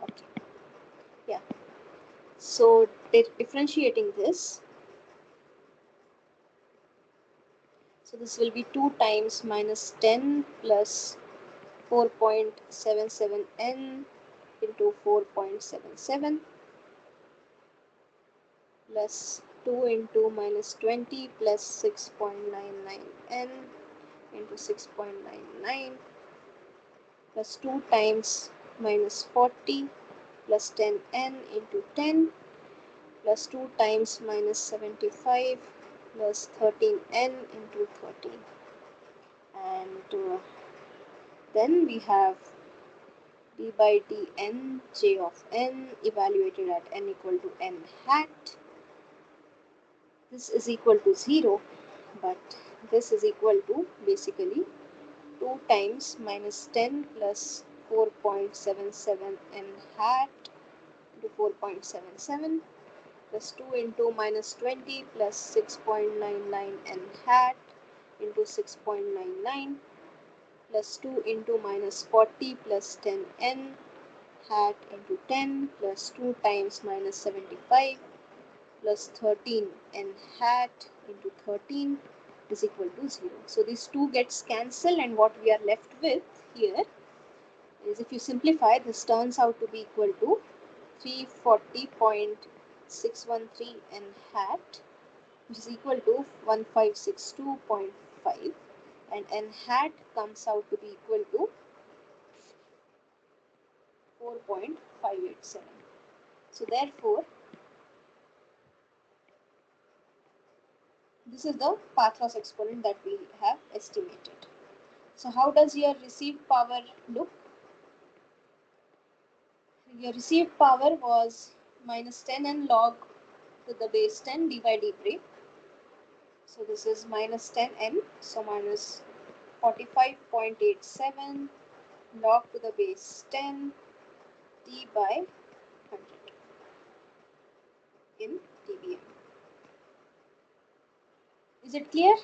Okay. Yeah. So differentiating this. So this will be 2 times minus 10 plus 4.77 n into 4.77 plus 2 into minus 20 plus 6.99 n into 6.99 plus 2 times minus 40 plus 10 n into 10 plus 2 times minus 75 plus 13n into 13, and then we have d by dn j of n evaluated at n equal to n hat. This is equal to 0, but this is equal to basically 2 times minus 10 plus 4.77 n hat into 4.77 plus 2 into minus 20 plus 6.99 n hat into 6.99 plus 2 into minus 40 plus 10 n hat into 10 plus 2 times minus 75 plus 13 n hat into 13 is equal to 0. So these two gets cancelled, and what we are left with here is, if you simplify, this turns out to be equal to 340.613 n hat, which is equal to 1562.5, and n hat comes out to be equal to 4.587. So therefore, this is the path loss exponent that we have estimated. So how does your received power look? Your received power was minus 10n log to the base 10 d by d break. So this is minus 10n, so minus 45.87 log to the base 10 d by 100 in dBm. Is it clear?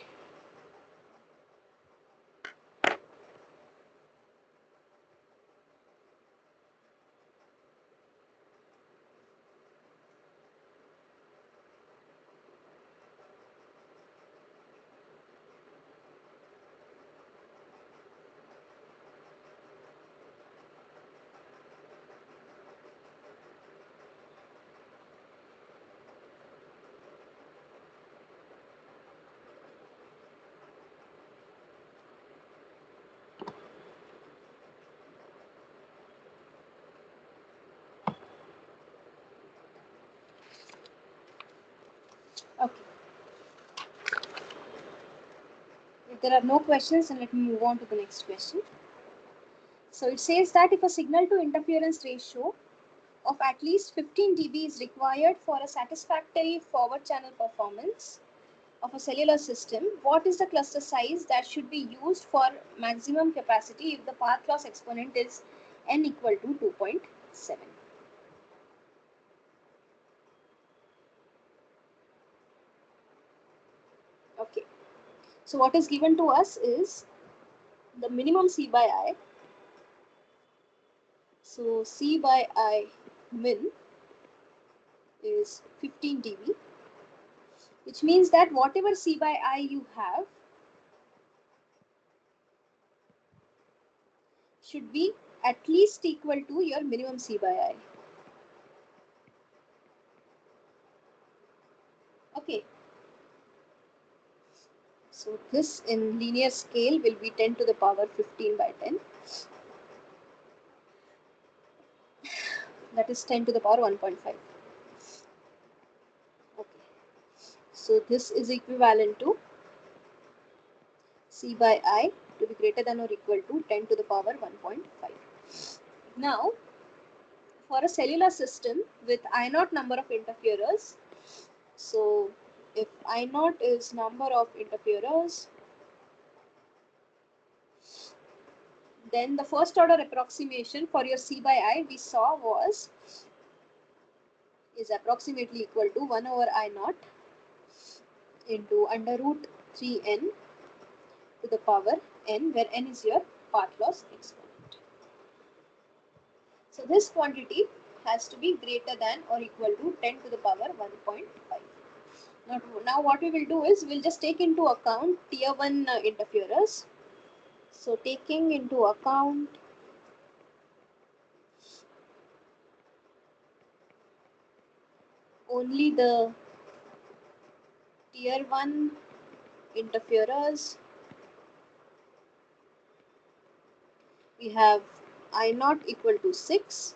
Okay. If there are no questions, then let me move on to the next question. So it says that if a signal to interference ratio of at least 15 dB is required for a satisfactory forward channel performance of a cellular system, what is the cluster size that should be used for maximum capacity if the path loss exponent is n equal to 2.7? Okay, so what is given to us is the minimum C by I. So C by I min is 15 dB, which means that whatever C by I you have should be at least equal to your minimum C by I. Okay. So this in linear scale will be 10 to the power 15 by 10. That is 10 to the power 1.5. Okay. So this is equivalent to C by I to be greater than or equal to 10 to the power 1.5. Now, for a cellular system with I0 number of interferers, so if I0 is number of interferers, then the first order approximation for your C by I we saw is approximately equal to 1 over I0 into under root 3n to the power n, where n is your path loss exponent. So this quantity has to be greater than or equal to 10 to the power 1.5. Now what we will do is we'll just take into account tier 1 interferers. So taking into account only the tier 1 interferers, we have I0 equal to 6.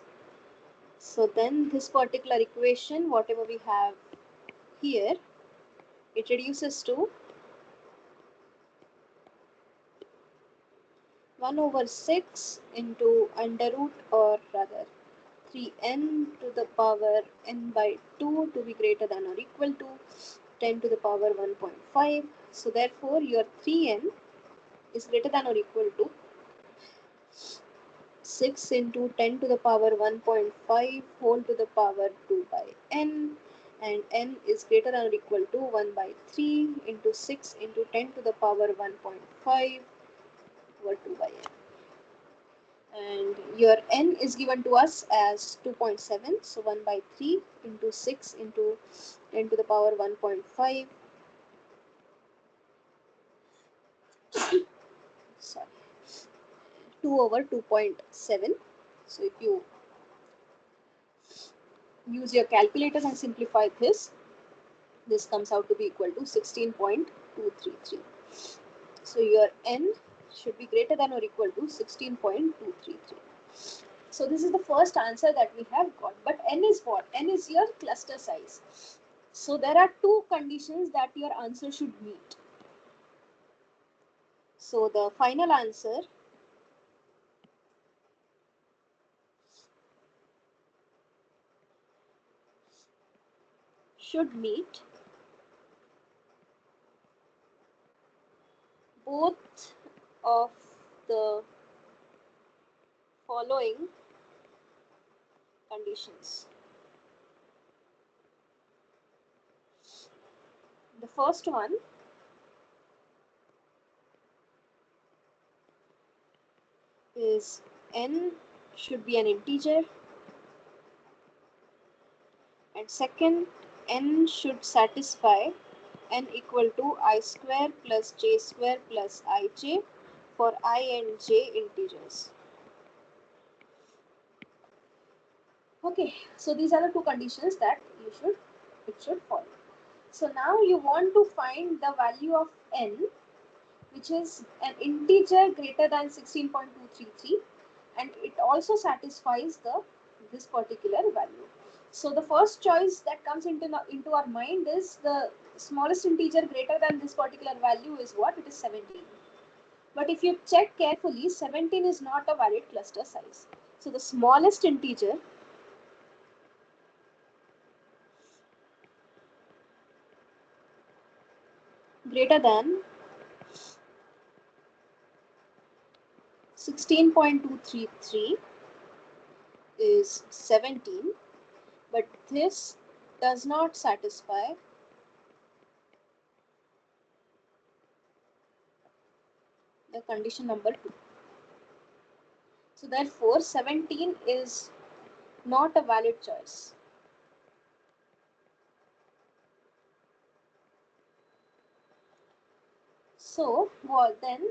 So then this particular equation, whatever we have here, it reduces to 1 over 6 into under root, or rather 3n to the power n by 2 to be greater than or equal to 10 to the power 1.5. So therefore your 3n is greater than or equal to 6 into 10 to the power 1.5 whole to the power 2 by n, and n is greater than or equal to 1 by 3 into 6 into 10 to the power 1.5 over 2 by n. And your n is given to us as 2.7, so 1 by 3 into 6 into 10 to the power 1.5, sorry, 2 over 2.7. So if you use your calculators and simplify this comes out to be equal to 16.233. So your n should be greater than or equal to 16.233. So this is the first answer that we have got. But n is what? N is your cluster size. So there are two conditions that your answer should meet. So the final answer should meet both of the following conditions. The first one is n should be an integer, and second, n should satisfy n equal to I square plus j square plus ij for I and j integers. Okay, so these are the two conditions that it should follow. So now you want to find the value of n, which is an integer greater than 16.233, and it also satisfies this particular value. So the first choice that comes into our mind is the smallest integer greater than this particular value is what? It is 17. But if you check carefully, 17 is not a valid cluster size. So the smallest integer greater than 16.233 is 17, but this does not satisfy the condition number 2. So therefore 17 is not a valid choice. So then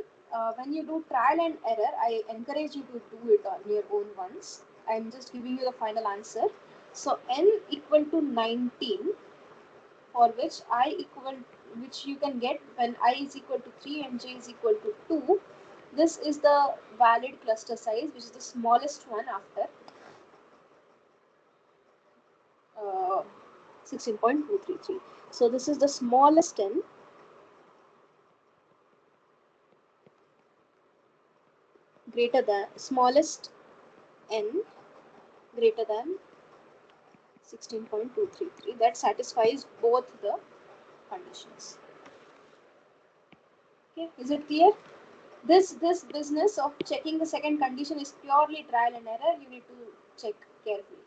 when you do trial and error, I encourage you to do it on your own once. I'm just giving you the final answer. So n equal to 19, for which you can get when I is equal to 3 and j is equal to 2. This is the valid cluster size, which is the smallest one after 16.233. So this is the smallest n greater than smallest n greater than 16.233 that satisfies both the conditions. Okay, is it clear? This business of checking the second condition is purely trial and error. You need to check carefully.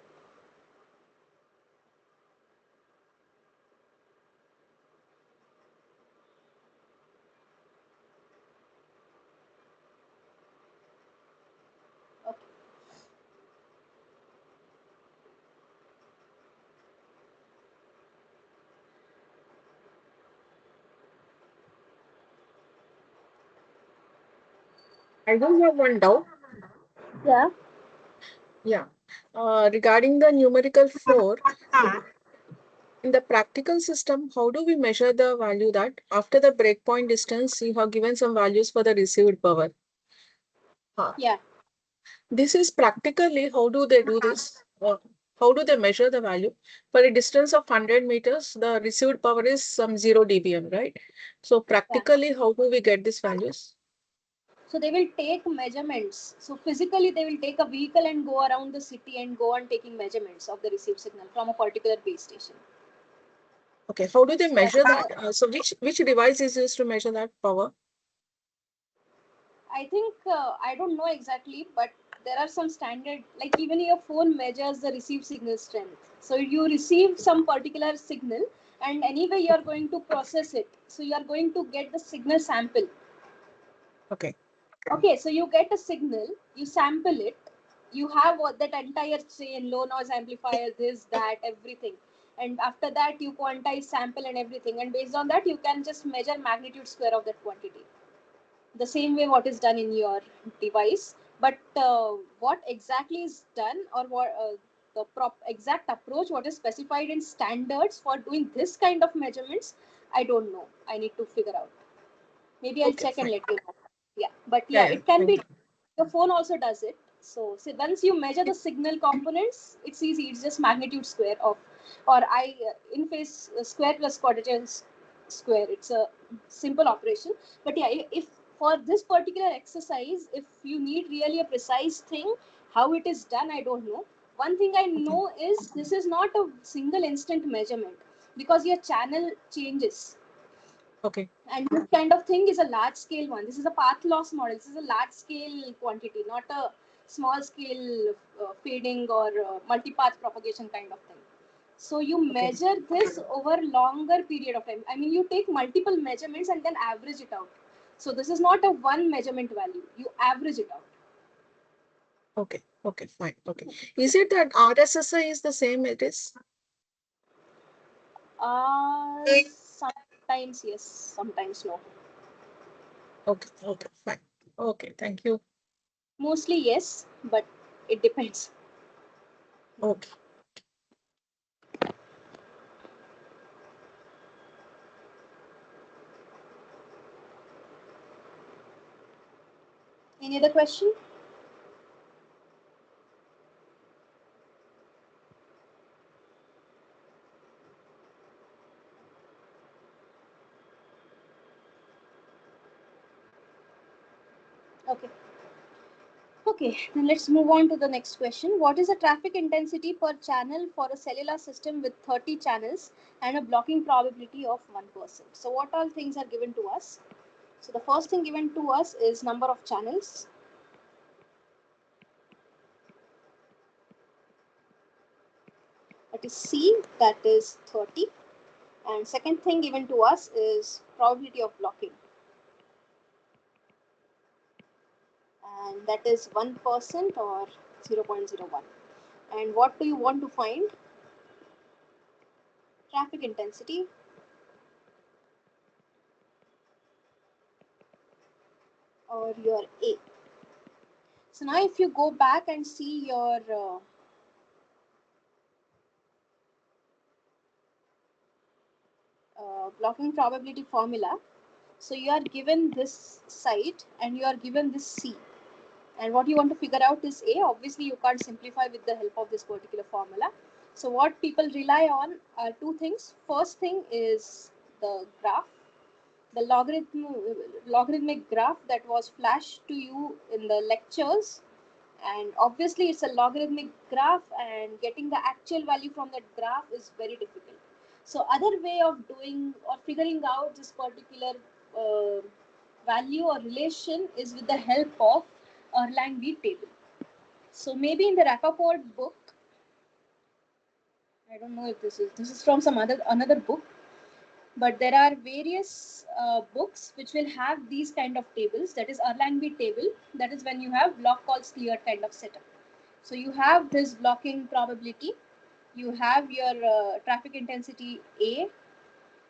Okay. I do have one doubt. Yeah. Yeah. Regarding the numerical 4, in the practical system, how do we measure the value that after the breakpoint distance, you have given some values for the received power? Yeah. This is practically, how do they do this? how do they measure the value? For a distance of 100 meters, the received power is some 0 dBm, right? So Yeah. practically, how do we get these values? So they will take measurements. So physically, they will take a vehicle and go around the city and go on taking measurements of the received signal from a particular base station. Okay, how do they So that's measure how that? So which device is used to measure that power? I think I don't know exactly, but there are some standard, like even your phone measures the received signal strength. So you receive some particular signal, and anyway you are going to process it. So you are going to get the signal sample. Okay, Okay, so you get a signal, you sample it, you have what that entire chain, low noise amplifier, this, that, everything. And after that, you quantize sample and everything. And based on that, you can just measure magnitude square of that quantity, the same way what is done in your device. But what exactly is done, or what the exact approach what is specified in standards for doing this kind of measurements, I don't know. I need to figure out. Maybe I'll okay, check and fine. let you know. Yeah, but Yeah, yeah, yeah, it can thank be. you. The phone also does it. So once you measure the signal components, it's easy. It's just magnitude square of, or I in phase square plus quadrature square. It's a simple operation. But yeah, if for this particular exercise, if you need really a precise thing, how it is done, I don't know. One thing I Okay, know is this is not a single instant measurement, because your channel changes, okay, and this kind of thing is a large scale one. This is a path loss model. This is a large scale quantity, not a small scale fading or multipath propagation kind of thing. So you okay, measure this over longer period of time. I mean, you take multiple measurements and then average it out. So this is not a one measurement value. You average it out. okay, okay, fine. Okay. Is it that RSSI is the same it is? Sometimes yes, sometimes no. Okay, okay, fine. Okay, thank you. Mostly yes, but it depends. Okay. Any other question? Okay. Okay, then let's move on to the next question. What is the traffic intensity per channel for a cellular system with 30 channels and a blocking probability of 1%? So what all things are given to us? So the first thing given to us is number of channels. That is C, that is 30. And second thing given to us is probability of blocking. And that is 1% or 0.01. And what do you want to find? Traffic intensity or your A. So now if you go back and see your blocking probability formula, so you are given this site and you are given this C. And what you want to figure out is A. Obviously, you can't simplify with the help of this particular formula. So what people rely on are two things. First thing is the graph, the logarithmic graph that was flashed to you in the lectures, and obviously it's a logarithmic graph, and getting the actual value from that graph is very difficult. So other way of doing or figuring out this particular uh, value or relation is with the help of Erlang table. So maybe in the Rappaport book, I don't know if this is from some other another book, but there are various books which will have these kind of tables. That is Erlang table. That is when you have block calls clear kind of setup. So you have this blocking probability, you have your traffic intensity A,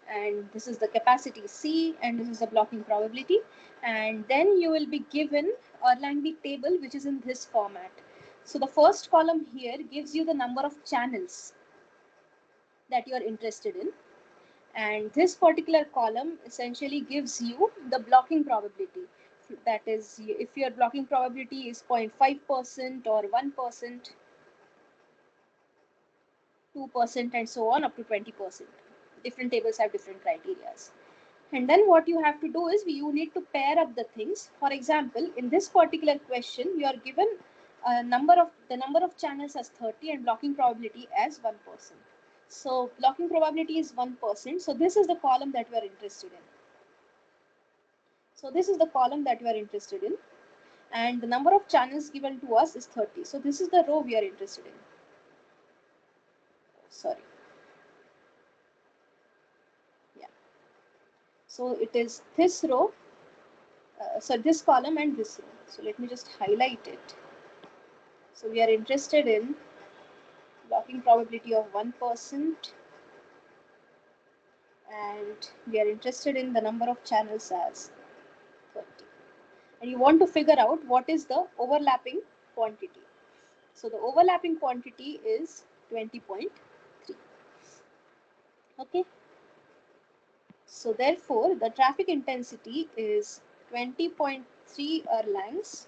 and this is the capacity C, and this is the blocking probability. And then you will be given Erlang table, which is in this format. So the first column here gives you the number of channels that you are interested in. And this particular column essentially gives you the blocking probability. That is, if your blocking probability is 0.5% or 1%, 2%, and so on up to 20%. Different tables have different criteria. And then what you have to do is you need to pair up the things. For example, in this particular question, you are given the number of channels as 30 and blocking probability as 1%. So blocking probability is 1%. So this is the column that we are interested in. And the number of channels given to us is 30. So this is the row we are interested in. Sorry. Yeah. So it is this row, this column and this row. So let me just highlight it. So we are interested in blocking probability of 1%, and we are interested in the number of channels as 30. And you want to figure out what is the overlapping quantity. So the overlapping quantity is 20.3. Okay. So therefore, the traffic intensity is 20.3 Erlangs.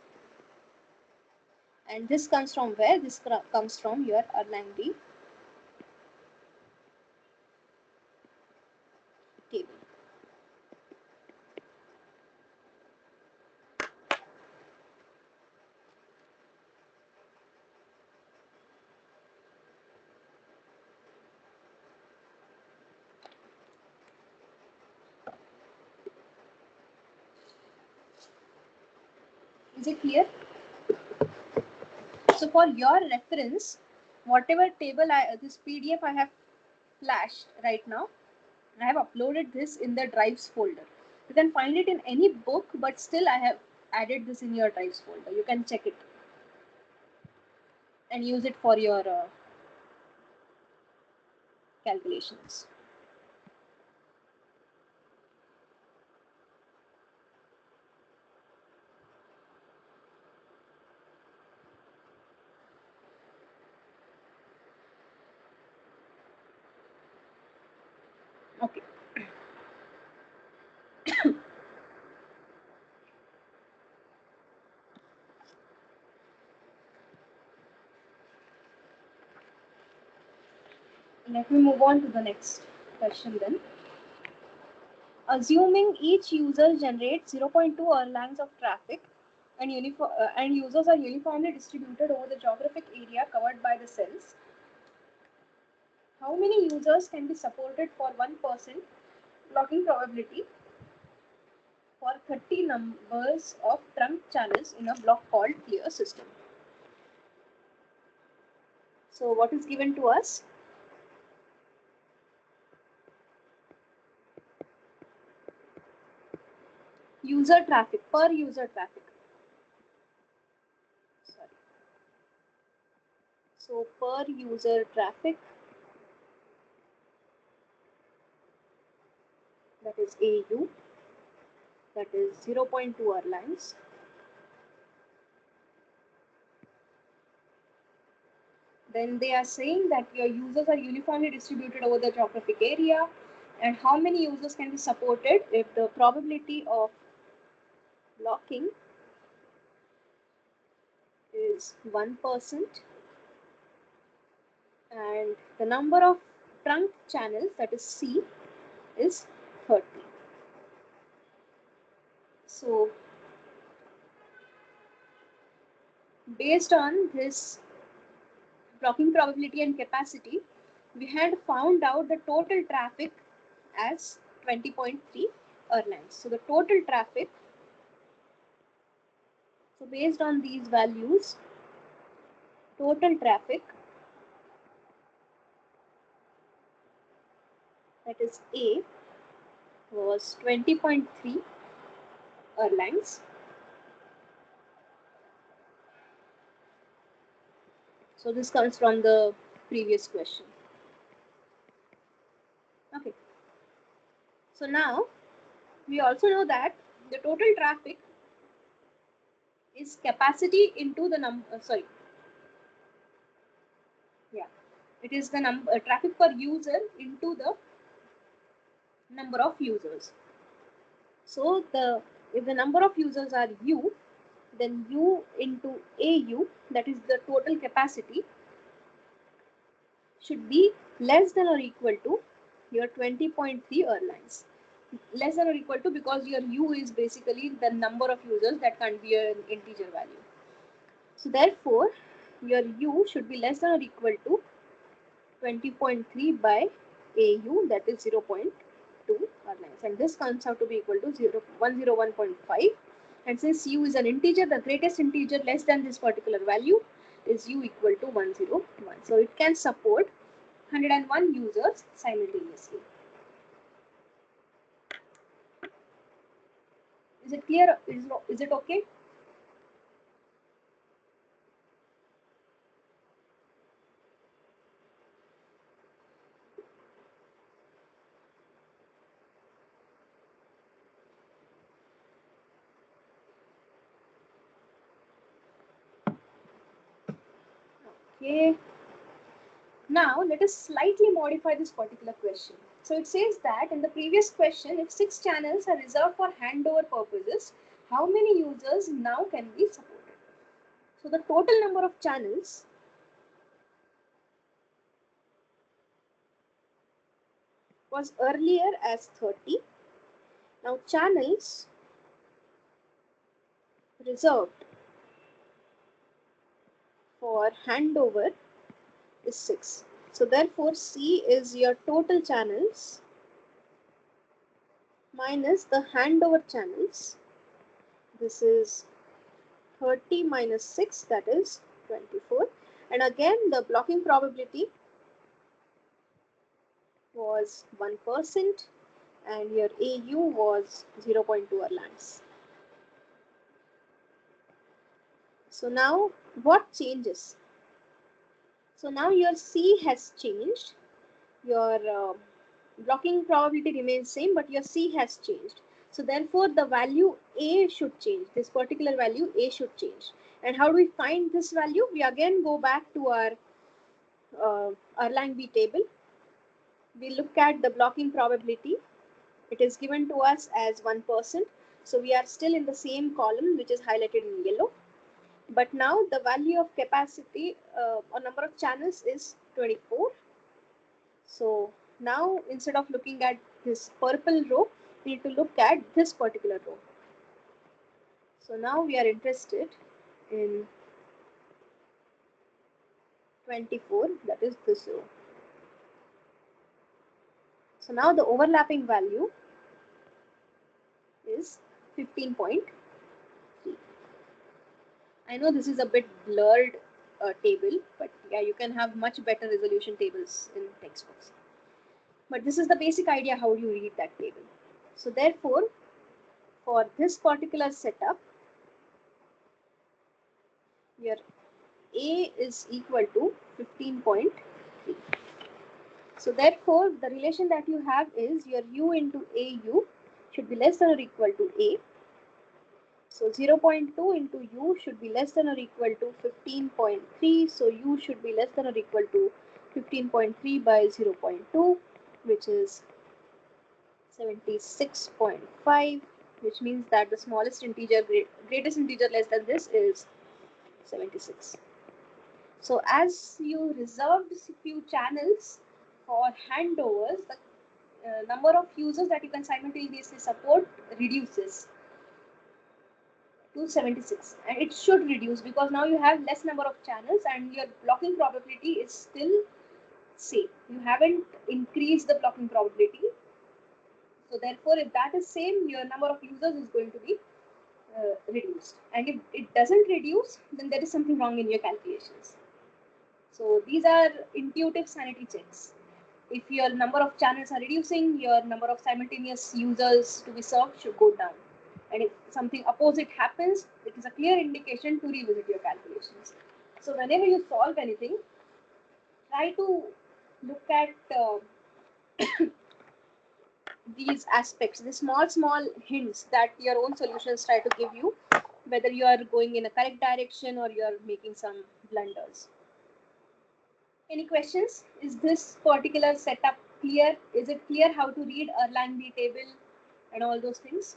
And this comes from where? This comes from your Erlang table. Is it clear? So for your reference, whatever table this PDF I have flashed right now, I have uploaded this in the drives folder. You can find it in any book, but still I have added this in your drives folder. You can check it and use it for your calculations. Okay. Let me move on to the next question then. Assuming each user generates 0.2 Erlangs of traffic and users are uniformly distributed over the geographic area covered by the cells, how many users can be supported for 1% blocking probability for 30 numbers of trunk channels in a block called clear system? So what is given to us? User traffic, per user traffic. Sorry. So per user traffic, that is AU, that is 0.2 Erlangs. Then they are saying that your users are uniformly distributed over the geographic area, and how many users can be supported if the probability of blocking is 1% and the number of trunk channels, that is C, is 30. So based on this blocking probability and capacity, we had found out the total traffic as 20.3 Erlangs. So the total traffic, so based on these values, total traffic, that is A, was 20.3 Erlangs. So this comes from the previous question. Okay. So now we also know that the total traffic is capacity into the number. It is the traffic per user into the number of users. So if the number of users are U, then U into AU, that is the total capacity, should be less than or equal to your 20.3 Erlang's. Less than or equal to because your U is basically the number of users that can't be an integer value. So therefore, your U should be less than or equal to 20.3 by AU, that is 0.2 Erlang's, and this comes out to be equal to 101.5. And since U is an integer, the greatest integer less than this particular value is U equal to 101. So it can support 101 users simultaneously. Is it clear? Is it okay? Okay. Now let us slightly modify this particular question. So it says that in the previous question, if 6 channels are reserved for handover purposes, how many users now can be supported? So the total number of channels was earlier as 30. Now channels reserved for handover is 6. So therefore C is your total channels minus the handover channels. This is 30 minus 6, that is 24. And again the blocking probability was 1% and your AU was 0.2 Erlangs. So now what changes? So now your C has changed. Your blocking probability remains same, but your C has changed. So therefore the value A should change. This particular value A should change. And how do we find this value? We again go back to our Erlang B table. We look at the blocking probability. It is given to us as 1%. So we are still in the same column, which is highlighted in yellow. But now the value of capacity or number of channels is 24. So now instead of looking at this purple row, we need to look at this particular row. So now we are interested in 24, that is this row. So now the overlapping value is 15.3. I know this is a bit blurred table, but yeah, you can have much better resolution tables in textbooks. But this is the basic idea how you read that table. So therefore, for this particular setup, your A is equal to 15.3. So therefore, the relation that you have is your U into AU should be less than or equal to A. So 0.2 into U should be less than or equal to 15.3. So U should be less than or equal to 15.3 by 0.2, which is 76.5, which means that the smallest integer, greatest integer less than this is 76. So as you reserved few channels for handovers, the number of users that you can simultaneously support reduces to 76, and it should reduce because now you have less number of channels and your blocking probability is still same. You haven't increased the blocking probability. So therefore, if that is same, your number of users is going to be reduced. And if it doesn't reduce, then there is something wrong in your calculations. So these are intuitive sanity checks. If your number of channels are reducing, your number of simultaneous users to be served should go down. And if something opposite happens, it is a clear indication to revisit your calculations. So whenever you solve anything, try to look at these aspects, the small hints that your own solutions try to give you, whether you are going in a correct direction or you are making some blunders. Any questions? Is this particular setup clear? Is it clear how to read Erlang B table and all those things?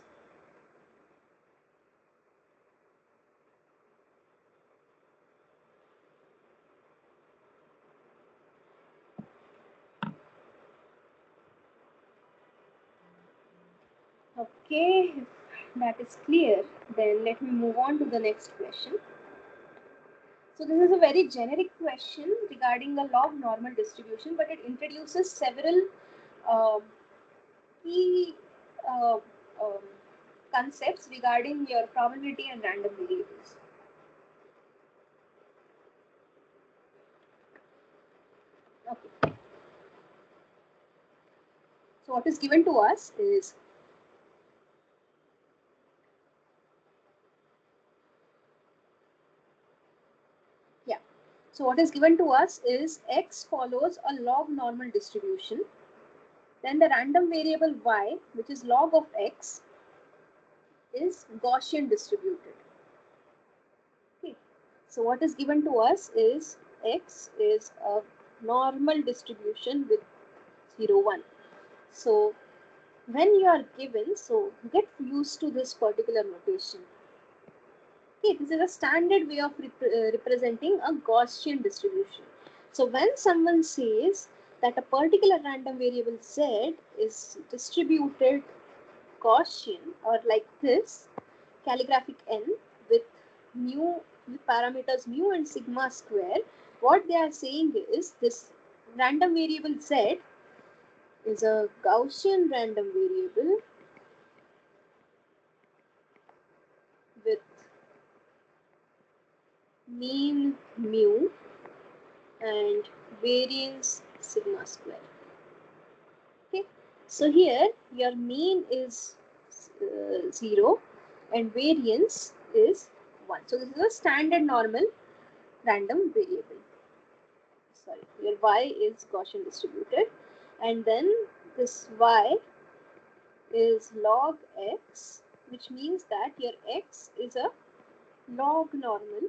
Okay, if that is clear, then let me move on to the next question. So this is a very generic question regarding the log normal distribution, but it introduces several uh, key uh, um, concepts regarding your probability and random variables. Okay. So what is given to us is yeah. So what is given to us is x follows a log normal distribution. Then the random variable y, which is log of x, is Gaussian distributed. Okay. So what is given to us is x is a normal distribution with 0, 1. So when you are given, so get used to this particular notation. Okay, this is a standard way of representing a Gaussian distribution. So when someone says that a particular random variable z is distributed Gaussian or like this, calligraphic n with mu with parameters mu and sigma square, what they are saying is this random variable z is a Gaussian random variable with mean mu and variance sigma square. Okay, so here your mean is 0 and variance is 1. So this is a standard normal random variable. Sorry, your y is Gaussian distributed, and then this y is log x, which means that your x is a log normal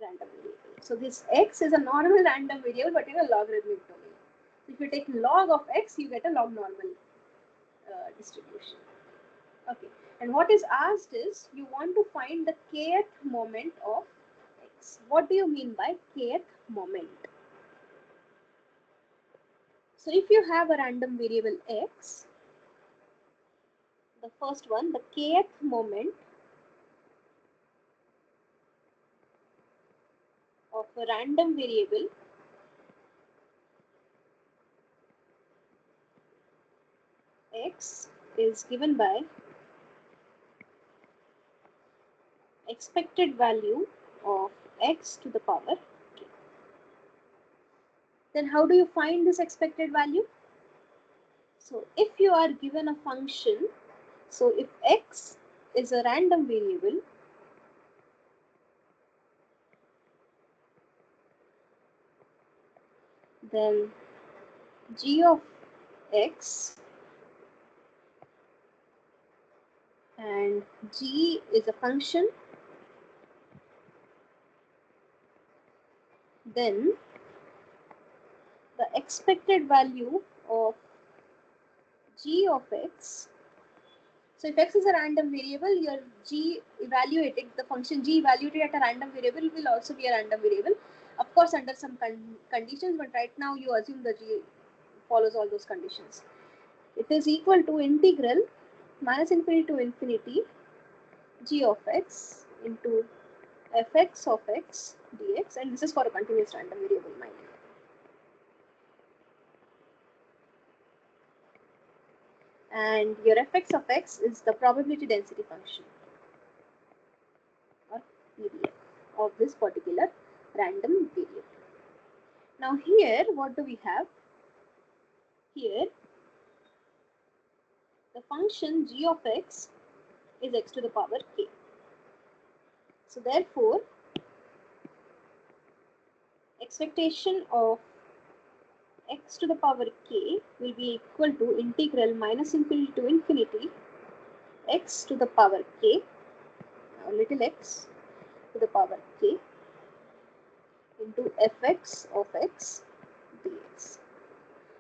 random variable. So this x is a normal random variable but in a logarithmic domain. So if you take log of x, you get a log normal distribution. Okay, and what is asked is you want to find the kth moment of x. What do you mean by kth moment? So if you have a random variable x, the first one, the kth moment of a random variable x is given by expected value of x to the power k. Then how do you find this expected value? So if you are given a function, so if x is a random variable, then g of x and g is a function, then the expected value of g of x. So if x is a random variable, your g evaluated, the function g evaluated at a random variable will also be a random variable. Of course, under some conditions, but right now you assume the g follows all those conditions. It is equal to integral minus infinity to infinity g of x into fx of x dx, and this is for a continuous random variable, mind you. And your fx of x is the probability density function or PDF of this particular random variable. Now here what do we have? Here the function g of x is x to the power k. So therefore expectation of x to the power k will be equal to integral minus infinity to infinity x to the power k, little x to the power k into fx of x dx.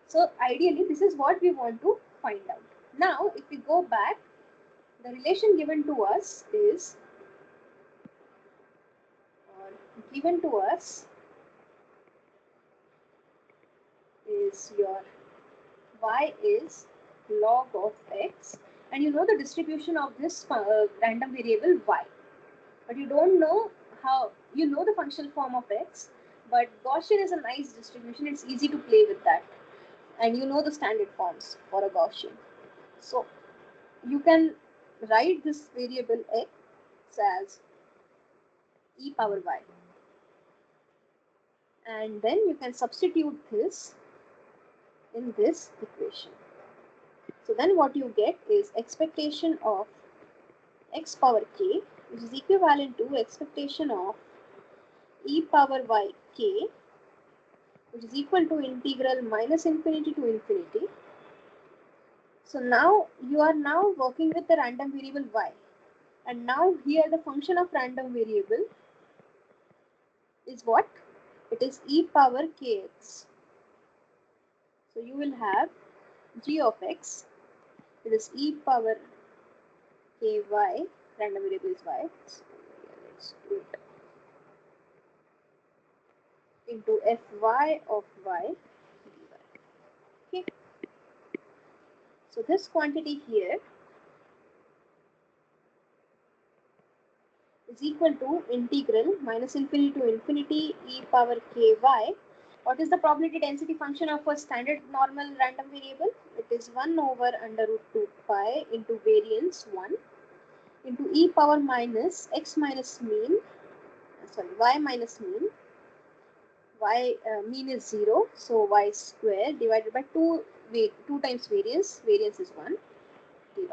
So ideally this is what we want to find out. Now if we go back, the relation given to us is your y is log of x, and you know the distribution of this random variable y, but you don't know how, you know the functional form of x, but Gaussian is a nice distribution, it's easy to play with that, and you know the standard forms for a Gaussian. So you can write this variable x as e power y, and then you can substitute this in this equation. So then what you get is expectation of x power k, which is equivalent to expectation of e power y k, which is equal to integral minus infinity to infinity. So now you are now working with the random variable y, and now here the function of random variable is what? It is e power kx. So you will have g of x, it is e power ky, random variable is y, so let's do it, into fy of y dy. Okay, so this quantity here is equal to integral minus infinity to infinity e power ky. What is the probability density function of a standard normal random variable? It is 1 over under root 2 pi into variance 1 into e power minus x minus mean, y minus mean, mean is 0, so y square divided by 2 times variance, variance is 1, dy.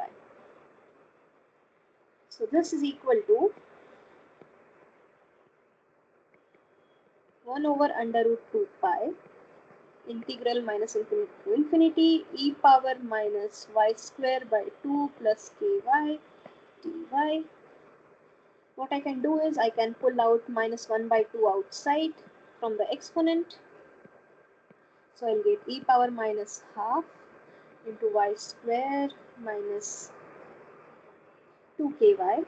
So this is equal to 1 over under root 2 pi integral minus infinity to infinity e power minus y square by 2 plus ky dy. What I can do is I can pull out minus 1 by 2 outside from the exponent. So I'll get e power minus half into y square minus 2ky dy.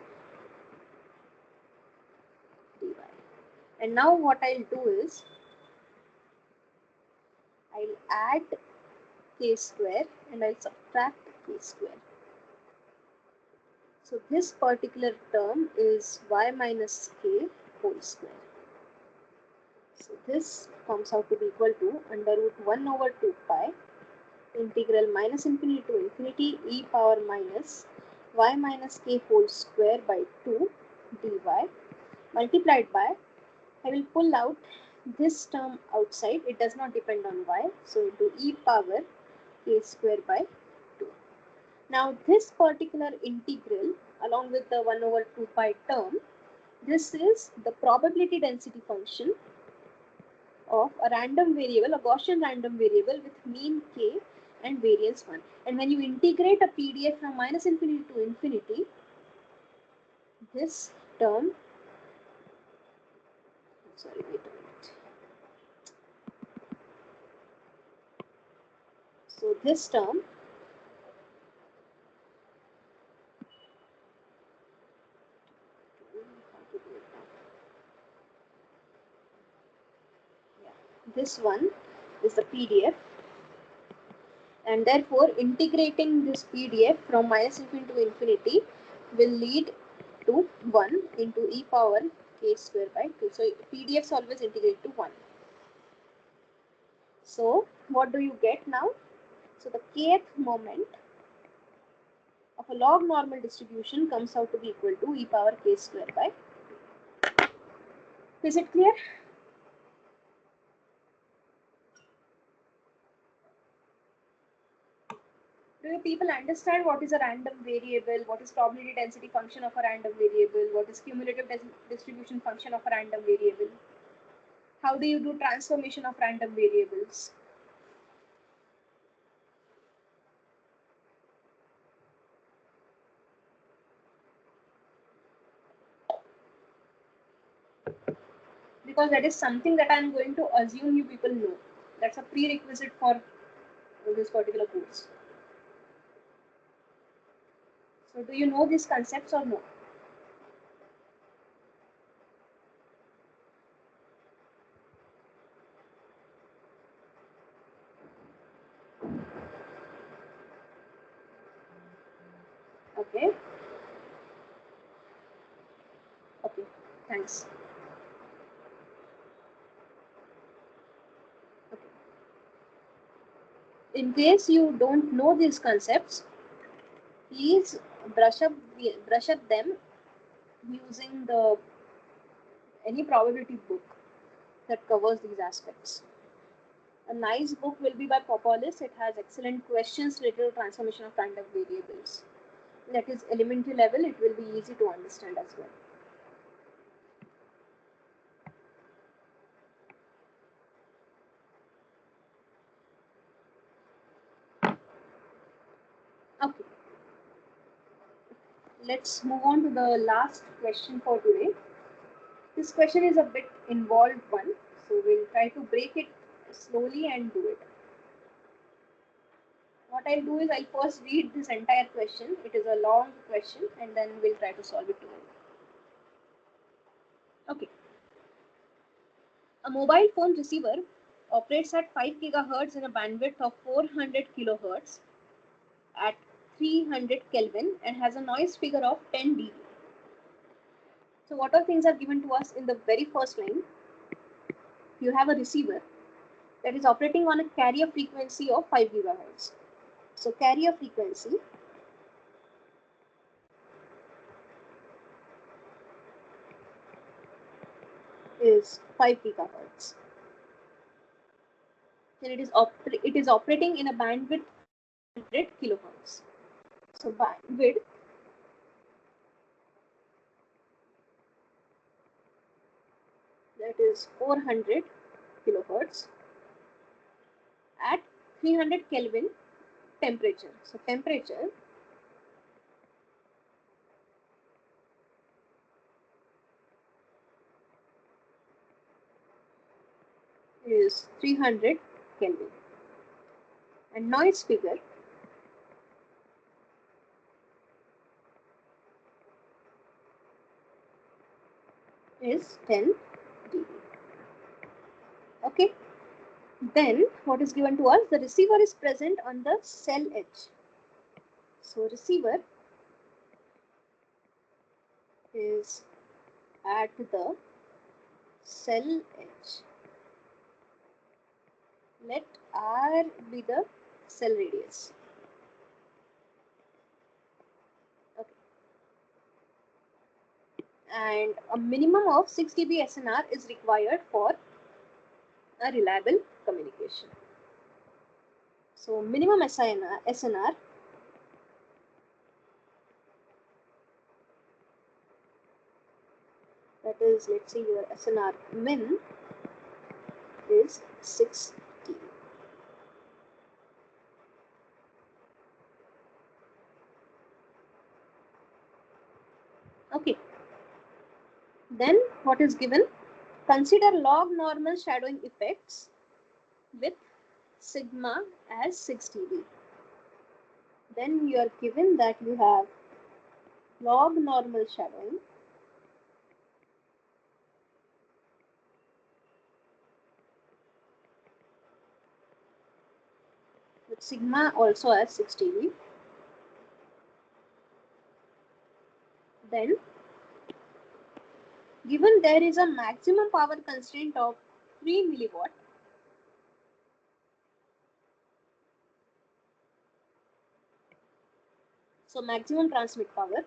And now what I'll do is I'll add k square and I'll subtract k square. So this particular term is y minus k whole square. So this comes out to be equal to under root 1 over 2 pi integral minus infinity to infinity e power minus y minus k whole square by 2 dy multiplied by, I will pull out this term outside, it does not depend on y, so into e power k square by 2. Now this particular integral along with the 1 over 2 pi term, this is the probability density function of a random variable, a Gaussian random variable with mean k and variance 1. And when you integrate a PDF from minus infinity to infinity, this term, sorry, wait a minute. So this term this one is the PDF, and therefore integrating this PDF from minus infinity to infinity will lead to 1 into e power k square by 2. So PDFs always integrate to 1. So what do you get now? So the kth moment of a log normal distribution comes out to be equal to e power k square by 2. Is it clear? Do you people understand what is a random variable, what is probability density function of a random variable, what is cumulative distribution function of a random variable? How do you do transformation of random variables? Because that is something that I am going to assume you people know. That's a prerequisite for this particular course. So do you know these concepts or no? Okay. Okay. Thanks. Okay. In case you don't know these concepts, please brush up brush up them using the any probability book that covers these aspects. A nice book will be by Pathloss. It has excellent questions related to transformation of random variables. That is elementary level. It will be easy to understand as well. Okay, let's move on to the last question for today. This question is a bit involved one, so we'll try to break it slowly and do it. What I'll do is I'll first read this entire question. It is a long question and then we'll try to solve it together. Okay. A mobile phone receiver operates at 5 gigahertz in a bandwidth of 400 kilohertz at 300 Kelvin and has a noise figure of 10 dB. So what are things are given to us in the very first line? You have a receiver that is operating on a carrier frequency of 5 gigahertz. So carrier frequency is 5 gigahertz. Then it is operating in a bandwidth of 100 kilohertz. So bandwidth that is 400 kilohertz at 300 Kelvin temperature. So temperature is 300 Kelvin and noise figure is 10 dB. Okay. Then what is given to us? The receiver is present on the cell edge. So receiver is at the cell edge. Let R be the cell radius. Okay. And a minimum of 6 dB SNR is required for a reliable communication. So minimum SNR that is, let's say your SNR min is 6 dB. Okay. Then what is given? Consider log normal shadowing effects with sigma as 6 dB. Then you are given that you have log normal shadowing with sigma also as 6 dB. Then given there is a maximum power constraint of 3 milliwatt, so maximum transmit power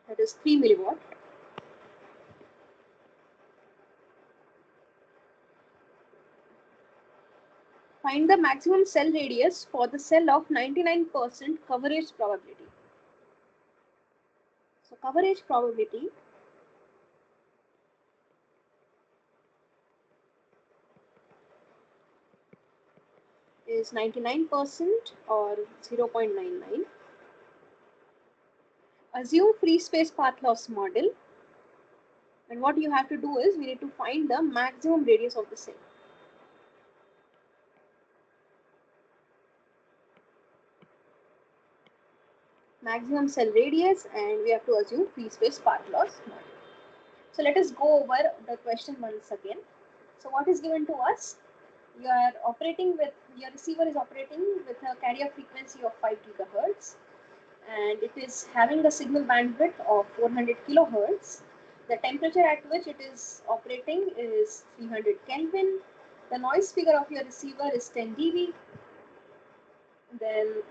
that is 3 milliwatt. Find the maximum cell radius for the cell of 99% coverage probability. So coverage probability is 99% or 0.99. Assume free space path loss model, and what you have to do is we need to find the maximum radius of the cell. Maximum cell radius, and we have to assume free space path loss model. So let us go over the question once again. So what is given to us? Your receiver is operating with a carrier frequency of 5 gigahertz, and it is having a signal bandwidth of 400 kilohertz. The temperature at which it is operating is 300 Kelvin. The noise figure of your receiver is 10 dB. Then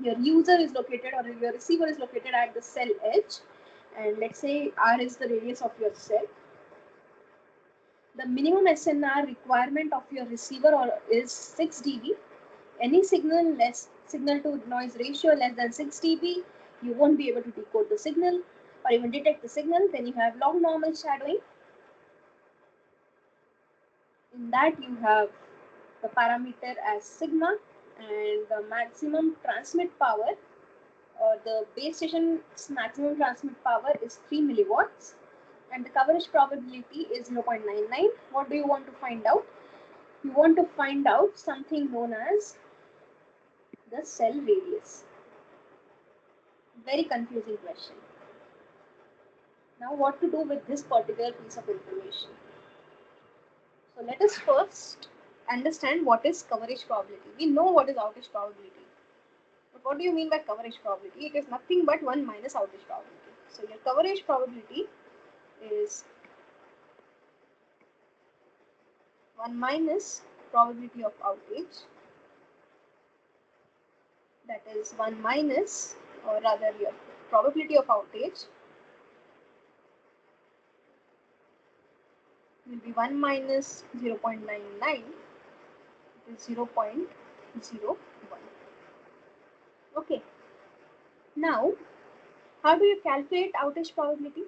your user is located, or your receiver is located at the cell edge, and let's say R is the radius of your cell. The minimum SNR requirement of your receiver is 6 dB. Any signal to noise ratio less than 6 dB, you won't be able to decode the signal or even detect the signal. Then you have log normal shadowing. In that you have the parameter as sigma, and the maximum transmit power, or the base station's maximum transmit power, is 3 milliwatts, and the coverage probability is 0.99. What do you want to find out? You want to find out something known as the cell radius. Very confusing question. Now what to do with this particular piece of information? So let us first understand what is coverage probability. We know what is outage probability. But what do you mean by coverage probability? It is nothing but 1 minus outage probability. So your coverage probability is 1 minus probability of outage. That is 1 minus, or rather your probability of outage will be 1 minus 0.99, it is 0.01. Okay. Now, how do you calculate outage probability?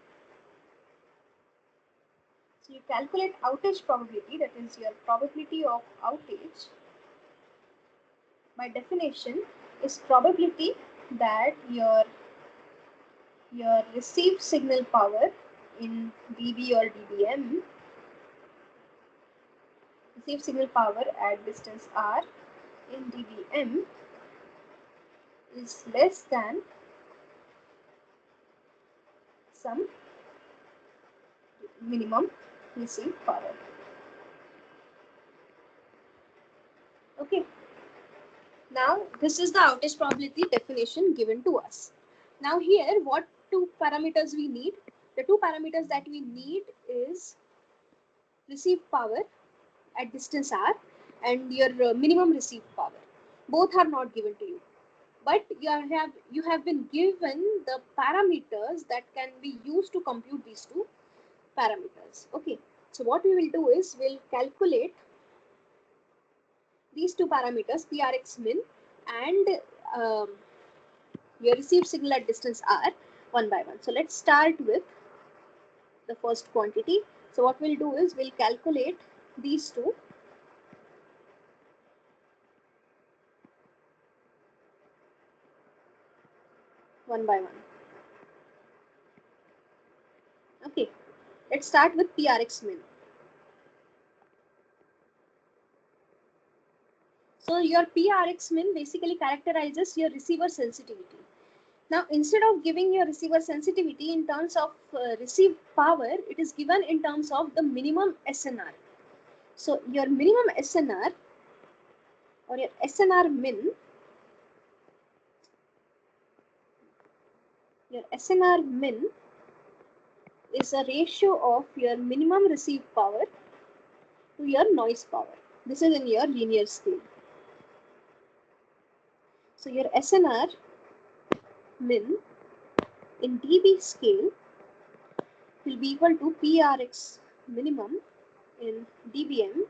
So you calculate outage probability, that is your probability of outage, by definition is probability that your received signal power in dB or dBm, received signal power at distance r in dBm, is less than some minimum received power. Okay. Now this is the outage probability definition given to us. Now here, what two parameters we need? The two parameters that we need is received power at distance r and your minimum received power. Both are not given to you, but you have been given the parameters that can be used to compute these two parameters. Okay, so what we will do is we'll calculate these two parameters, PRX min and your received signal at distance r, one by one. So let's start with the first quantity. So what we'll do is we'll calculate these two. One by one. Okay, let's start with PRX min. So your PRX min basically characterizes your receiver sensitivity. Now, instead of giving your receiver sensitivity in terms of received power, it is given in terms of the minimum SNR. So your minimum SNR or your SNR min, your SNR min is a ratio of your minimum received power to your noise power. This is in your linear scale. So your SNR min in dB scale will be equal to PRX minimum in dBm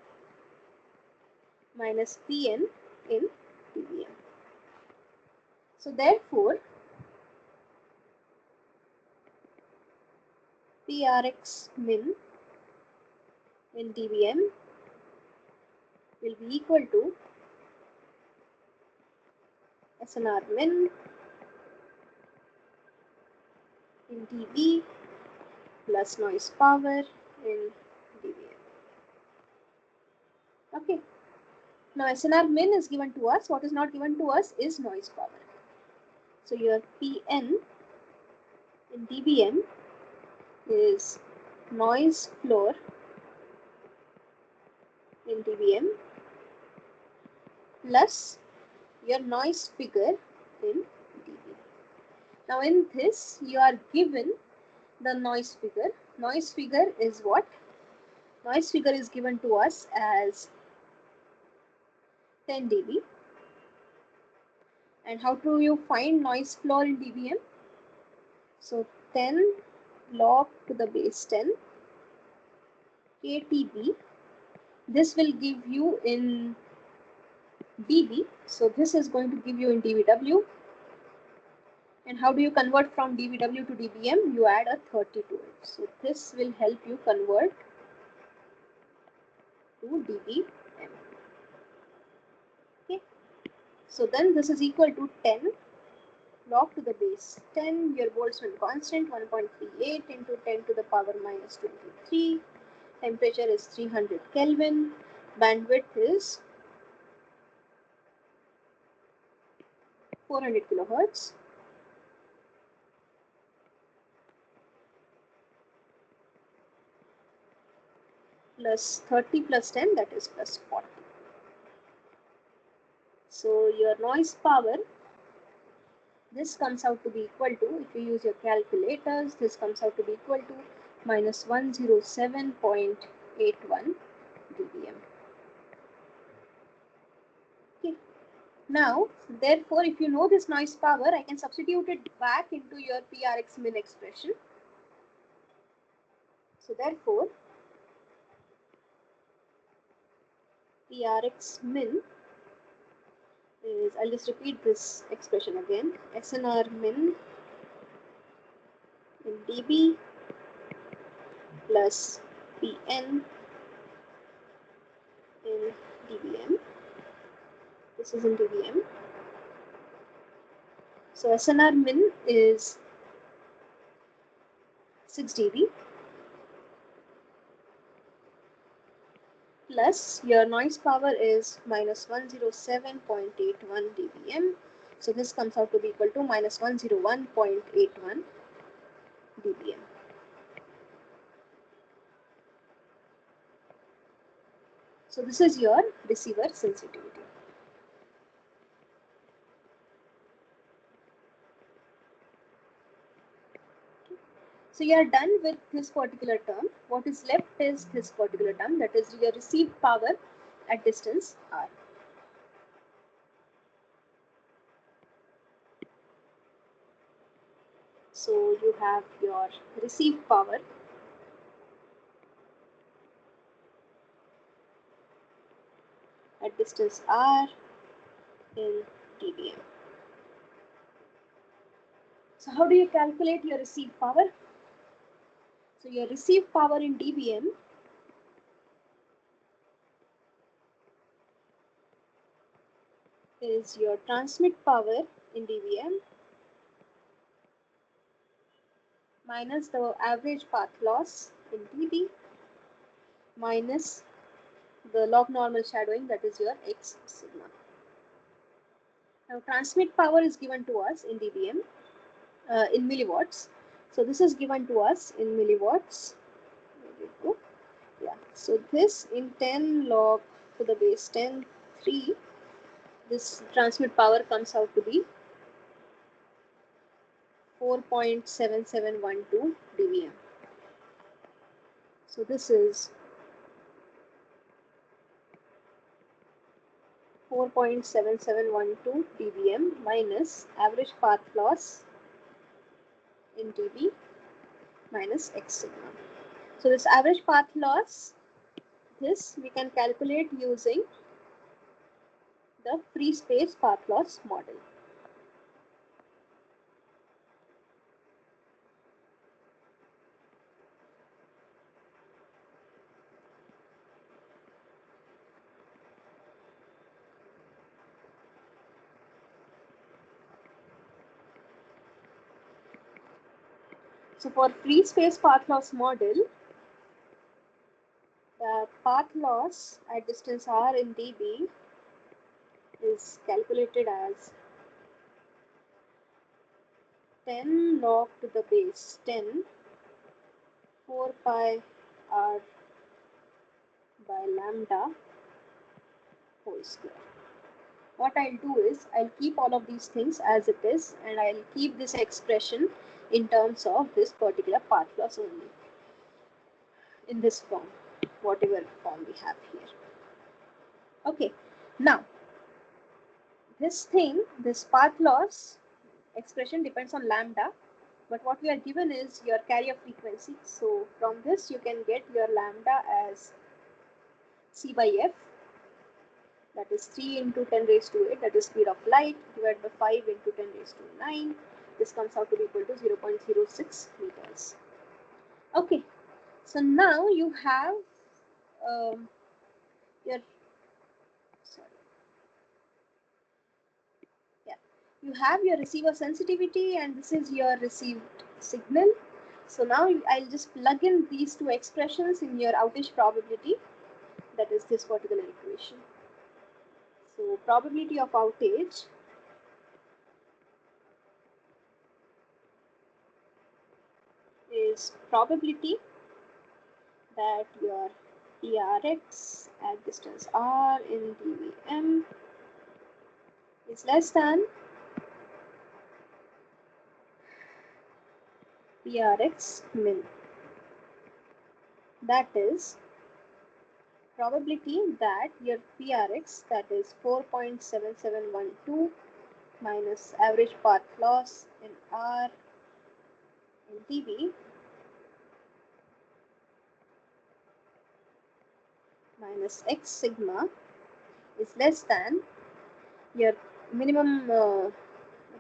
minus Pn in dBm. So therefore, PRX min in dBm will be equal to SNR min in dB plus noise power in dBm. Okay. Now SNR min is given to us. What is not given to us is noise power. So your Pn in dBm is noise floor in dBm plus your noise figure in dB. Now in this you are given the noise figure. Noise figure is what? Noise figure is given to us as 10 dB. And how do you find noise floor in dBm? So 10 log to the base 10 kTB. This will give you in dB. So this is going to give you in dBW. And how do you convert from dBW to dBm? You add a 30 to it. So this will help you convert to dBm. Okay. So then this is equal to 10 log to the base 10, your Boltzmann constant 1.38 into 10 to the power minus 23. Temperature is 300 Kelvin. Bandwidth is 400 kilohertz. Plus 30 plus 10, that is plus 40. So your noise power, this comes out to be equal to, if you use your calculators, this comes out to be equal to minus 107.81 dBm. Okay. Now, therefore, if you know this noise power, I can substitute it back into your PRX min expression. So therefore, PRX min is, I'll just repeat this expression again, SNR min in dB plus Pn in dBm. This is in dBm. So SNR min is 6 dB plus your noise power is minus 107.81 dBm. So this comes out to be equal to minus 101.81 dBm. So this is your receiver sensitivity. So you are done with this particular term. What is left is this particular term, that is your received power at distance r. So you have your received power at distance r in dBm. So how do you calculate your received power? So your received power in dBm is your transmit power in dBm minus the average path loss in dB minus the log normal shadowing, that is your x sigma. Now transmit power is given to us in dBm in milliwatts. So this is given to us in milliwatts. Yeah. So this in 10 log to the base 10 3, this transmit power comes out to be 4.7712 dBm. So this is 4.7712 dBm minus average path loss in dB minus x sigma. So this average path loss, this we can calculate using the free space path loss model. So for free space path loss model, the path loss at distance r in dB is calculated as 10 log to the base 10 4 pi r by lambda whole square. What I'll do is I'll keep all of these things as it is, and I'll keep this expression in terms of this particular path loss only in this form, whatever form we have here. Okay, now this path loss expression depends on lambda, but what we are given is your carrier frequency. So from this you can get your lambda as c by f, that is 3 into 10 raised to 8, that is speed of light, divided by 5 into 10 raised to 9. This comes out to be equal to 0.06 meters. Okay, so now you have your you have your receiver sensitivity, and this is your received signal. So now I'll just plug in these two expressions in your outage probability, that is this particular equation. So probability of outage is probability that your PRX at distance R in dVm is less than PRX min. That is probability that your PRX, that is 4.7712 minus average path loss in R in dB minus X sigma is less than your minimum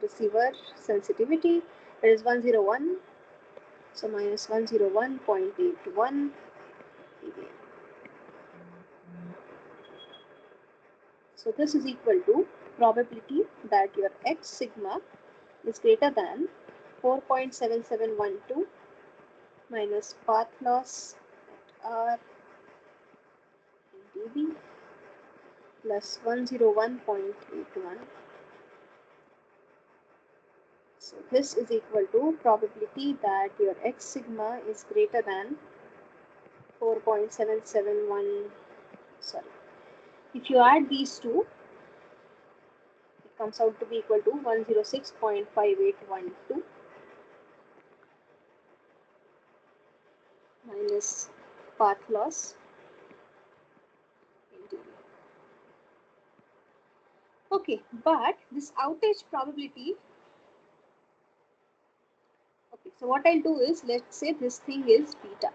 receiver sensitivity, that is 101, so minus 101.81 dB. So this is equal to probability that your X sigma is greater than 4.7712 minus path loss at R in dB plus 101.81. So this is equal to probability that your X sigma is greater than 4.771, sorry, if you add these two, it comes out to be equal to 106.5812 minus path loss in dB. Okay, but this outage probability, okay, so what I'll do is, let's say this thing is beta.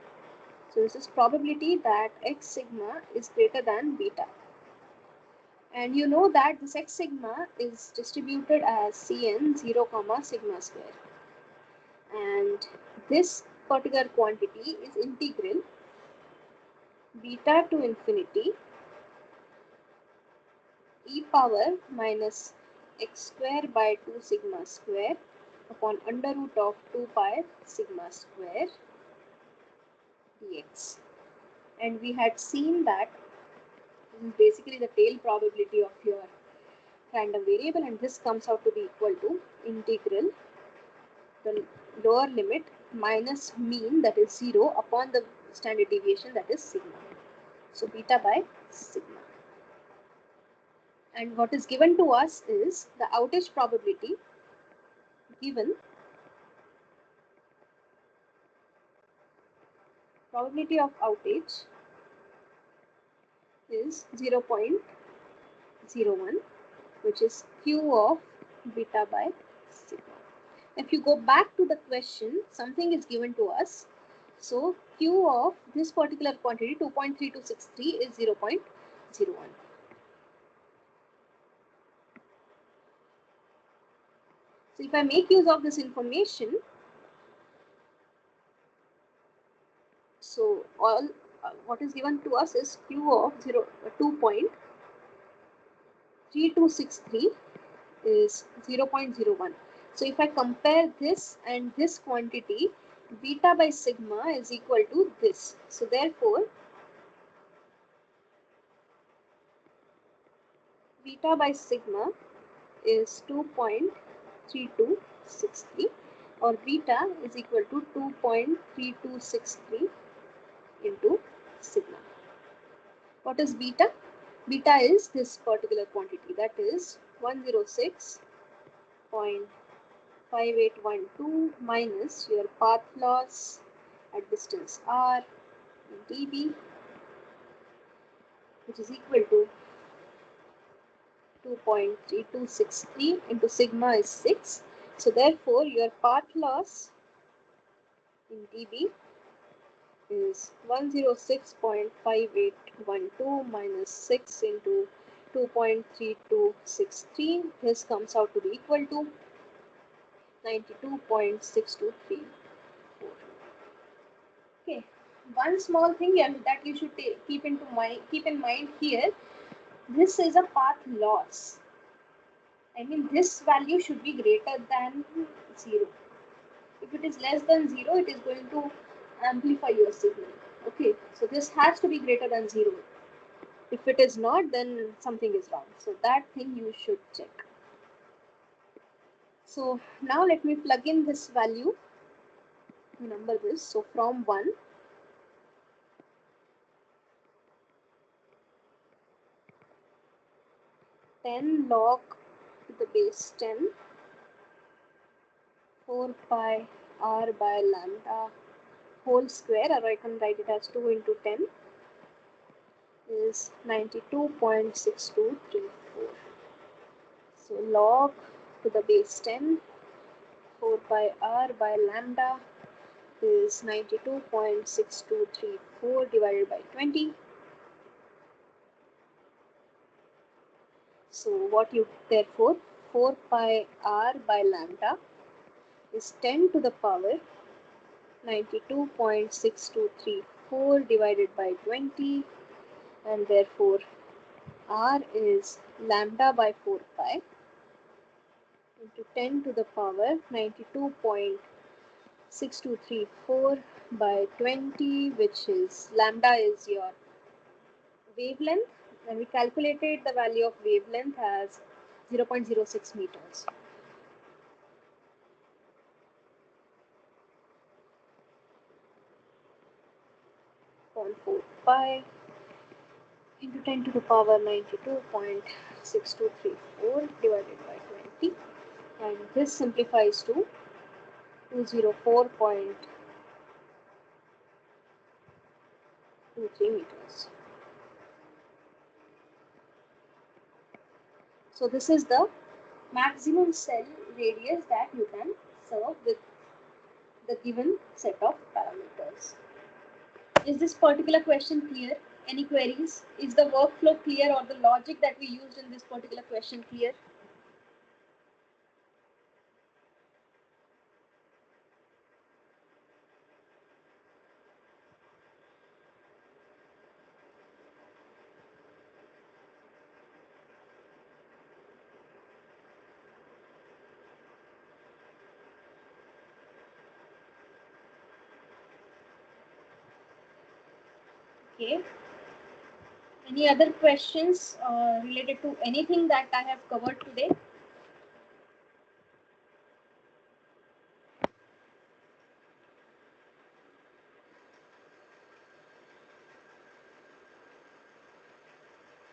So this is probability that X sigma is greater than beta. And you know that this X sigma is distributed as Cn 0 comma sigma square. And this particular quantity is integral beta to infinity e power minus x square by 2 sigma square upon under root of 2 pi sigma square dx. And we had seen that this is basically the tail probability of your random variable, and this comes out to be equal to integral the lower limit minus mean, that is 0, upon the standard deviation, that is sigma. So beta by sigma. And what is given to us is the outage probability given, probability of outage is 0.01, which is Q of beta by sigma. If you go back to the question, something is given to us. So Q of this particular quantity 2.3263 is 0.01. So if I make use of this information, so all what is given to us is Q of 2.3263 is 0.01. So if I compare this and this quantity, beta by sigma is equal to this. So therefore, beta by sigma is 2.3263, or beta is equal to 2.3263 into sigma. What is beta? Beta is this particular quantity, that is 106.5812 minus your path loss at distance r in dB, which is equal to 2.3263 into sigma is 6. So therefore your path loss in dB is 106.5812 minus 6 into 2.3263. This comes out to be equal to 92.6234. Okay, one small thing that you should keep in mind here. This is a path loss. I mean, this value should be greater than 0. If it is less than 0, it is going to amplify your signal. Okay, so this has to be greater than 0. If it is not, then something is wrong. So that thing you should check. So now let me plug in this value, number this. So from 1, 10 log to the base 10, 4 pi r by lambda whole square, or I can write it as 2 into 10, is 92.6234. So log to the base 10, 4 pi r by lambda is 92.6234 divided by 20. So what you, therefore 4 pi r by lambda is 10 to the power 92.6234 divided by 20, and therefore r is lambda by 4 pi into 10 to the power 92.6234 by 20, which is lambda is your wavelength, and we calculated the value of wavelength as 0.06 meters. 0.4 pi into 10 to the power 92.6234 divided by 20, and this simplifies to 204.23 meters. So this is the maximum cell radius that you can serve with the given set of parameters. Is this particular question clear? Any queries? Is the workflow clear, or the logic that we used in this particular question clear? Okay. Any other questions related to anything that I have covered today?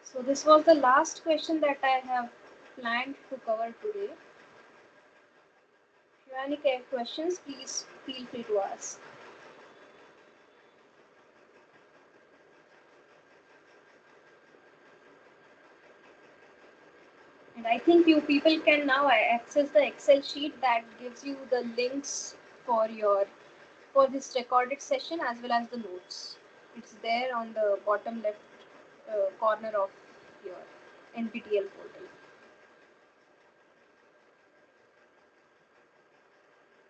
So this was the last question that I have planned to cover today. If you have any questions, please feel free to ask. And I think you people can now access the Excel sheet that gives you the links for this recorded session as well as the notes. It's there on the bottom left corner of your NPTEL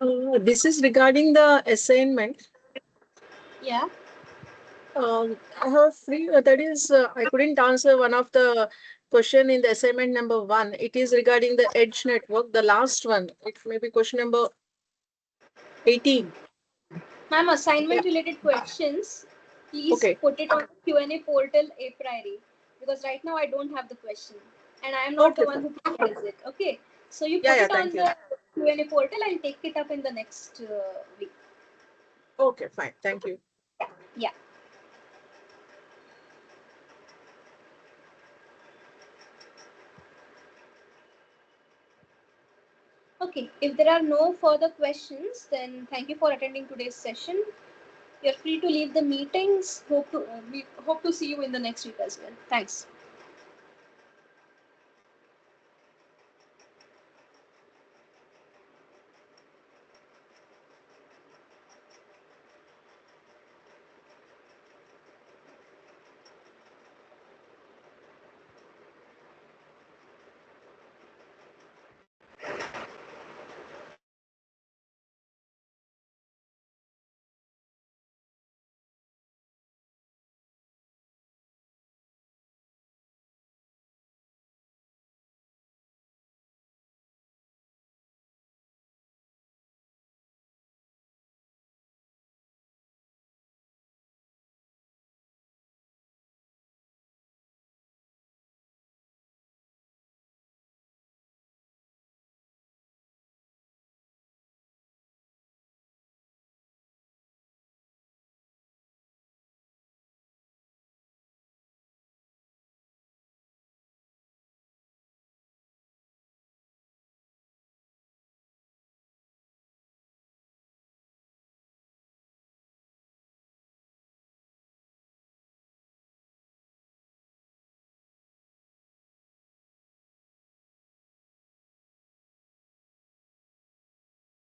portal. This is regarding the assignment. Yeah. I have free. That is, I couldn't answer one of the question in the assignment number 1. It is regarding the edge network. The last one. It may be question number 18. Ma'am, assignment related questions, please Okay. put it on the Q&A portal a priori, because right now I don't have the question and I am not the Okay, one fine. who prepares it. Okay, so you Yeah, put yeah. it Thank on you. Q&A portal. I'll take it up in the next week. Okay, fine. Thank you. Yeah. Okay. If there are no further questions, then thank you for attending today's session. You're free to leave the meetings. Hope to see you in the next week as well. Thanks.